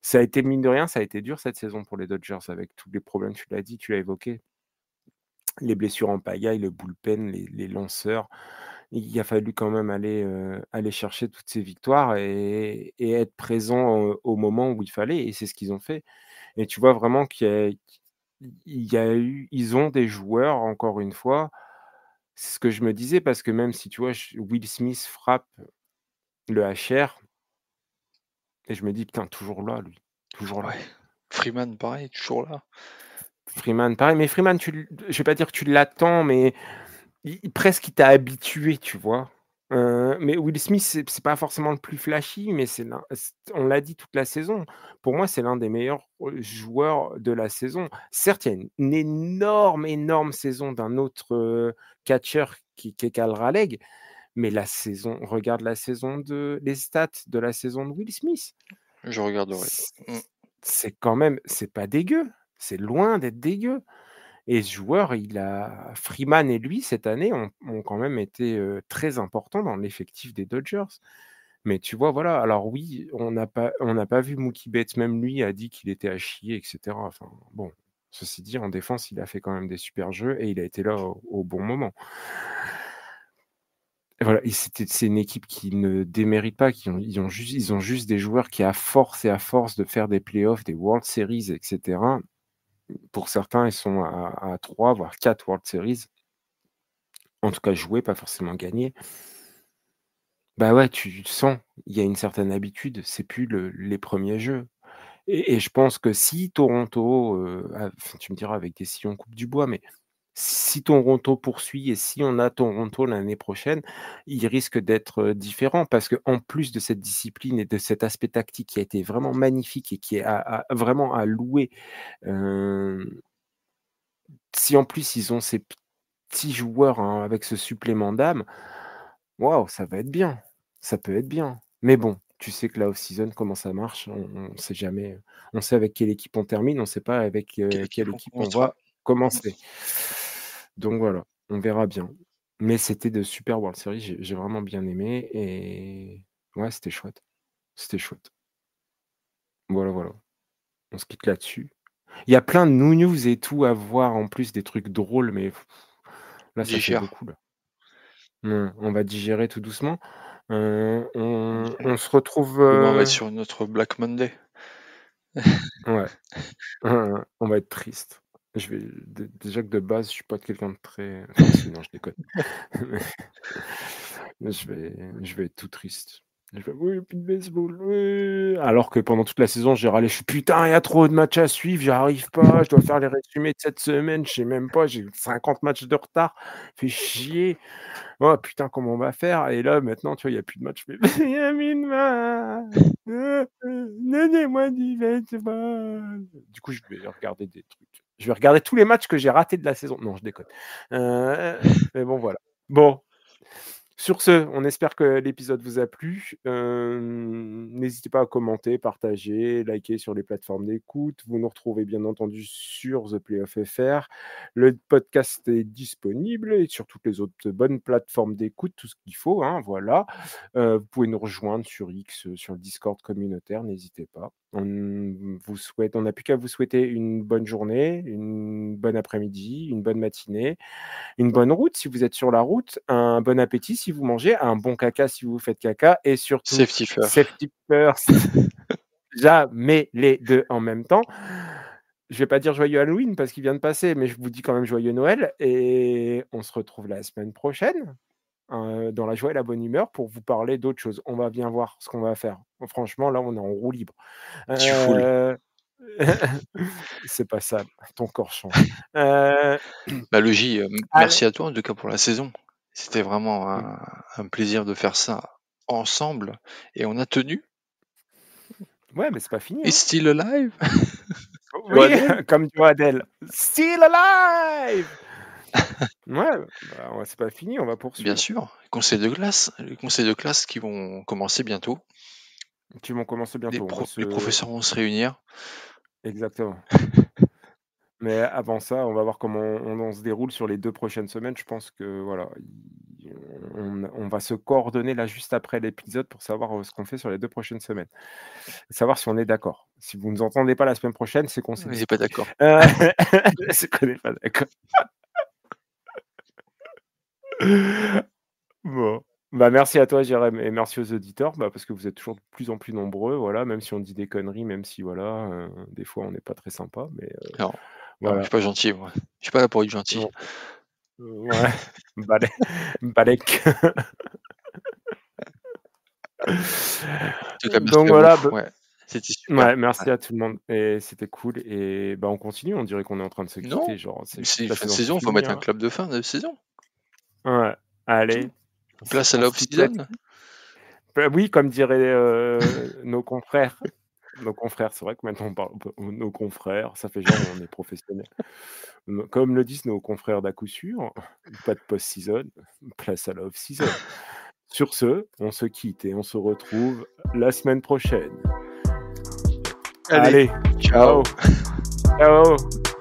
A: ça a été mine de rien, ça a été dur cette saison pour les Dodgers avec tous les problèmes, tu l'as dit, tu l'as évoqué, les blessures en pagaille, le bullpen, les lanceurs. Il a fallu quand même aller chercher toutes ces victoires et être présent, au moment où il fallait et c'est ce qu'ils ont fait et tu vois vraiment ils ont des joueurs encore une fois, c'est ce que je me disais parce que même si tu vois, Will Smith frappe le HR et je me dis: «Putain toujours là lui, toujours là».
B: Ouais. Freeman, pareil, toujours là.
A: Freeman pareil, mais Freeman je vais pas dire que tu l'attends, mais presque il t'a habitué, tu vois? Mais Will Smith, c'est pas forcément le plus flashy, mais on l'a dit toute la saison. Pour moi, c'est l'un des meilleurs, joueurs de la saison. Certes, il y a une énorme, énorme saison d'un autre, catcheur qui est Cal Raleigh, mais regarde les stats de la saison de Will Smith.
B: Je regarderai.
A: C
B: Mmh.
A: c'est quand même c'est pas dégueu, c'est loin d'être dégueu. Et ce joueur, Freeman et lui, cette année, ont quand même été, très importants dans l'effectif des Dodgers. Mais tu vois, voilà, alors oui, on n'a pas vu Mookie Betts, même lui a dit qu'il était à chier et cetera. Enfin, bon, ceci dit, en défense, il a fait quand même des super jeux et il a été là au bon moment. Et voilà et c'est une équipe qui ne démérite pas, ils ont juste des joueurs qui, à force de faire des playoffs, des World Series et cetera, pour certains, ils sont à 3 voire 4 World Series. En tout cas jouer, pas forcément gagner. Bah, ouais, tu sens, il y a une certaine habitude, c'est plus les premiers jeux et je pense que si Toronto, enfin, tu me diras avec des sillons coupe du bois, mais si Toronto poursuit et si on a Toronto l'année prochaine, il risque d'être, différent parce qu'en plus de cette discipline et de cet aspect tactique qui a été vraiment magnifique et qui est vraiment à louer, hem, si en plus ils ont ces petits joueurs, hein, avec ce supplément d'âme. Waouh, ça va être bien. Ça peut être bien. Mais bon, tu sais que la off-season, comment ça marche, on sait jamais, on sait avec quelle équipe on termine, on sait pas avec,
B: Quelle équipe
A: quelle
B: on
A: équipe on
B: commencera?
A: va commencer. Donc voilà, on verra bien. Mais c'était de super World Series, j'ai vraiment bien aimé et ouais, c'était chouette. C'était chouette. Voilà, voilà. On se quitte là-dessus. Il y a plein de news et tout à voir en plus, des trucs drôles, mais là, ça fait
B: Digère.
A: beaucoup là. On va digérer tout doucement. On
B: Mmh.
A: on se retrouve,
B: Demain, on va être sur une autre Black Monday.
A: ouais, on va être triste. Je vais déjà que de base, je suis pas quelqu'un de très enfin si, non, je déconne. Je vais être tout triste. Je vais: «Oui, plus de baseball, oui!» alors que pendant toute la saison, j'ai râlé, je suis: «Putain, il y a trop de matchs à suivre, j'arrive pas, je dois faire les résumés de cette semaine, je sais même pas, j'ai 50 matchs de retard, fait chier. Oh putain, comment on va faire?» et là, maintenant, tu vois, il y a plus de matchs, je fais: Donnez-moi du baseball!» Du coup, je vais regarder des trucs. Je vais regarder tous les matchs que j'ai ratés de la saison. Non, je déconne. Mais bon, voilà. Bon, sur ce, on espère que l'épisode vous a plu. N'hésitez pas à commenter, partager, liker sur les plateformes d'écoute. Vous nous retrouvez bien entendu sur The Playoff FR. Le podcast est disponible et sur toutes les autres bonnes plateformes d'écoute, tout ce qu'il faut, hein, voilà. Vous pouvez nous rejoindre sur X, sur le Discord communautaire, n'hésitez pas. On n'a plus qu'à vous souhaiter une bonne journée, une bonne après-midi, une bonne matinée, une bonne route si vous êtes sur la route, un bon appétit si vous mangez, un bon caca si vous faites caca et surtout
B: Safety first.
A: safety first, jamais les 2 en même temps. Je vais pas dire joyeux Halloween parce qu'il vient de passer, mais je vous dis quand même joyeux Noël et on se retrouve la semaine prochaine, dans la joie et la bonne humeur pour vous parler d'autres choses. On va bien voir ce qu'on va faire. Franchement, là, on est en roue libre.
B: Tu foules.
A: Heu, c'est pas ça, ton corps change. Heu,
B: Bah, le J,
A: allez,
B: merci à toi en tout cas pour la saison. C'était vraiment
A: mmh,
B: un plaisir de faire ça ensemble et on a tenu.
A: ouais, mais c'est pas fini,
B: It's
A: hein.
B: still alive.
A: Oui,
B: Joe
A: comme Joe Adele. Still alive! Ouais, bah, ouais, c'est pas fini, on va
B: Bien
A: poursuivre.
B: sûr, conseils de classe, les conseils de classe qui vont commencer bientôt.
A: qui vont commencer bientôt.
B: Les professeurs vont se réunir.
A: Exactement. Mais avant ça, on va voir comment on se déroule sur les 2 prochaines semaines. Je pense que voilà, on va se coordonner là juste après l'épisode pour savoir, ce qu'on fait sur les 2 prochaines semaines. Savoir si on est d'accord. Si vous ne nous entendez pas la semaine prochaine, c'est qu'on s'est
B: On n'est
A: dit.
B: pas d'accord.
A: C'est qu'on n'est pas d'accord. Bon. Bah, merci à toi Jérém et merci aux auditeurs, parce que vous êtes toujours de plus en plus nombreux, voilà, même si on dit des conneries, même si voilà, des fois on n'est pas très sympa, mais
B: Non, je
A: voilà.
B: suis pas gentil moi. Je suis pas là pour être gentil.
A: Non. Ouais, Balek.
B: En tout cas, merci
A: Donc
B: à
A: voilà,
B: vous. Ouais, c'était super.
A: ouais, merci à tout le monde et c'était cool et on continue, on dirait qu'on est en train de se
B: Non,
A: quitter, genre
B: mais c'est
A: la
B: fin de
A: saison, c'est
B: saison, faut
A: fini,
B: mettre un
A: hein.
B: club de fin de saison.
A: Ouais, allez,
B: Place à
A: on
B: la
A: se quitte là.
B: off-season.
A: Bah, oui, comme diraient, nos confrères. Nos confrères, c'est vrai que maintenant on parle nos confrères, ça fait genre on est professionnels. Comme le disent nos confrères d'à coup sûr, pas de post-season, place à la off-season. Sur ce, on se quitte et on se retrouve la semaine prochaine.
B: Allez,
A: Allez, ciao.
B: ciao.
A: Ciao.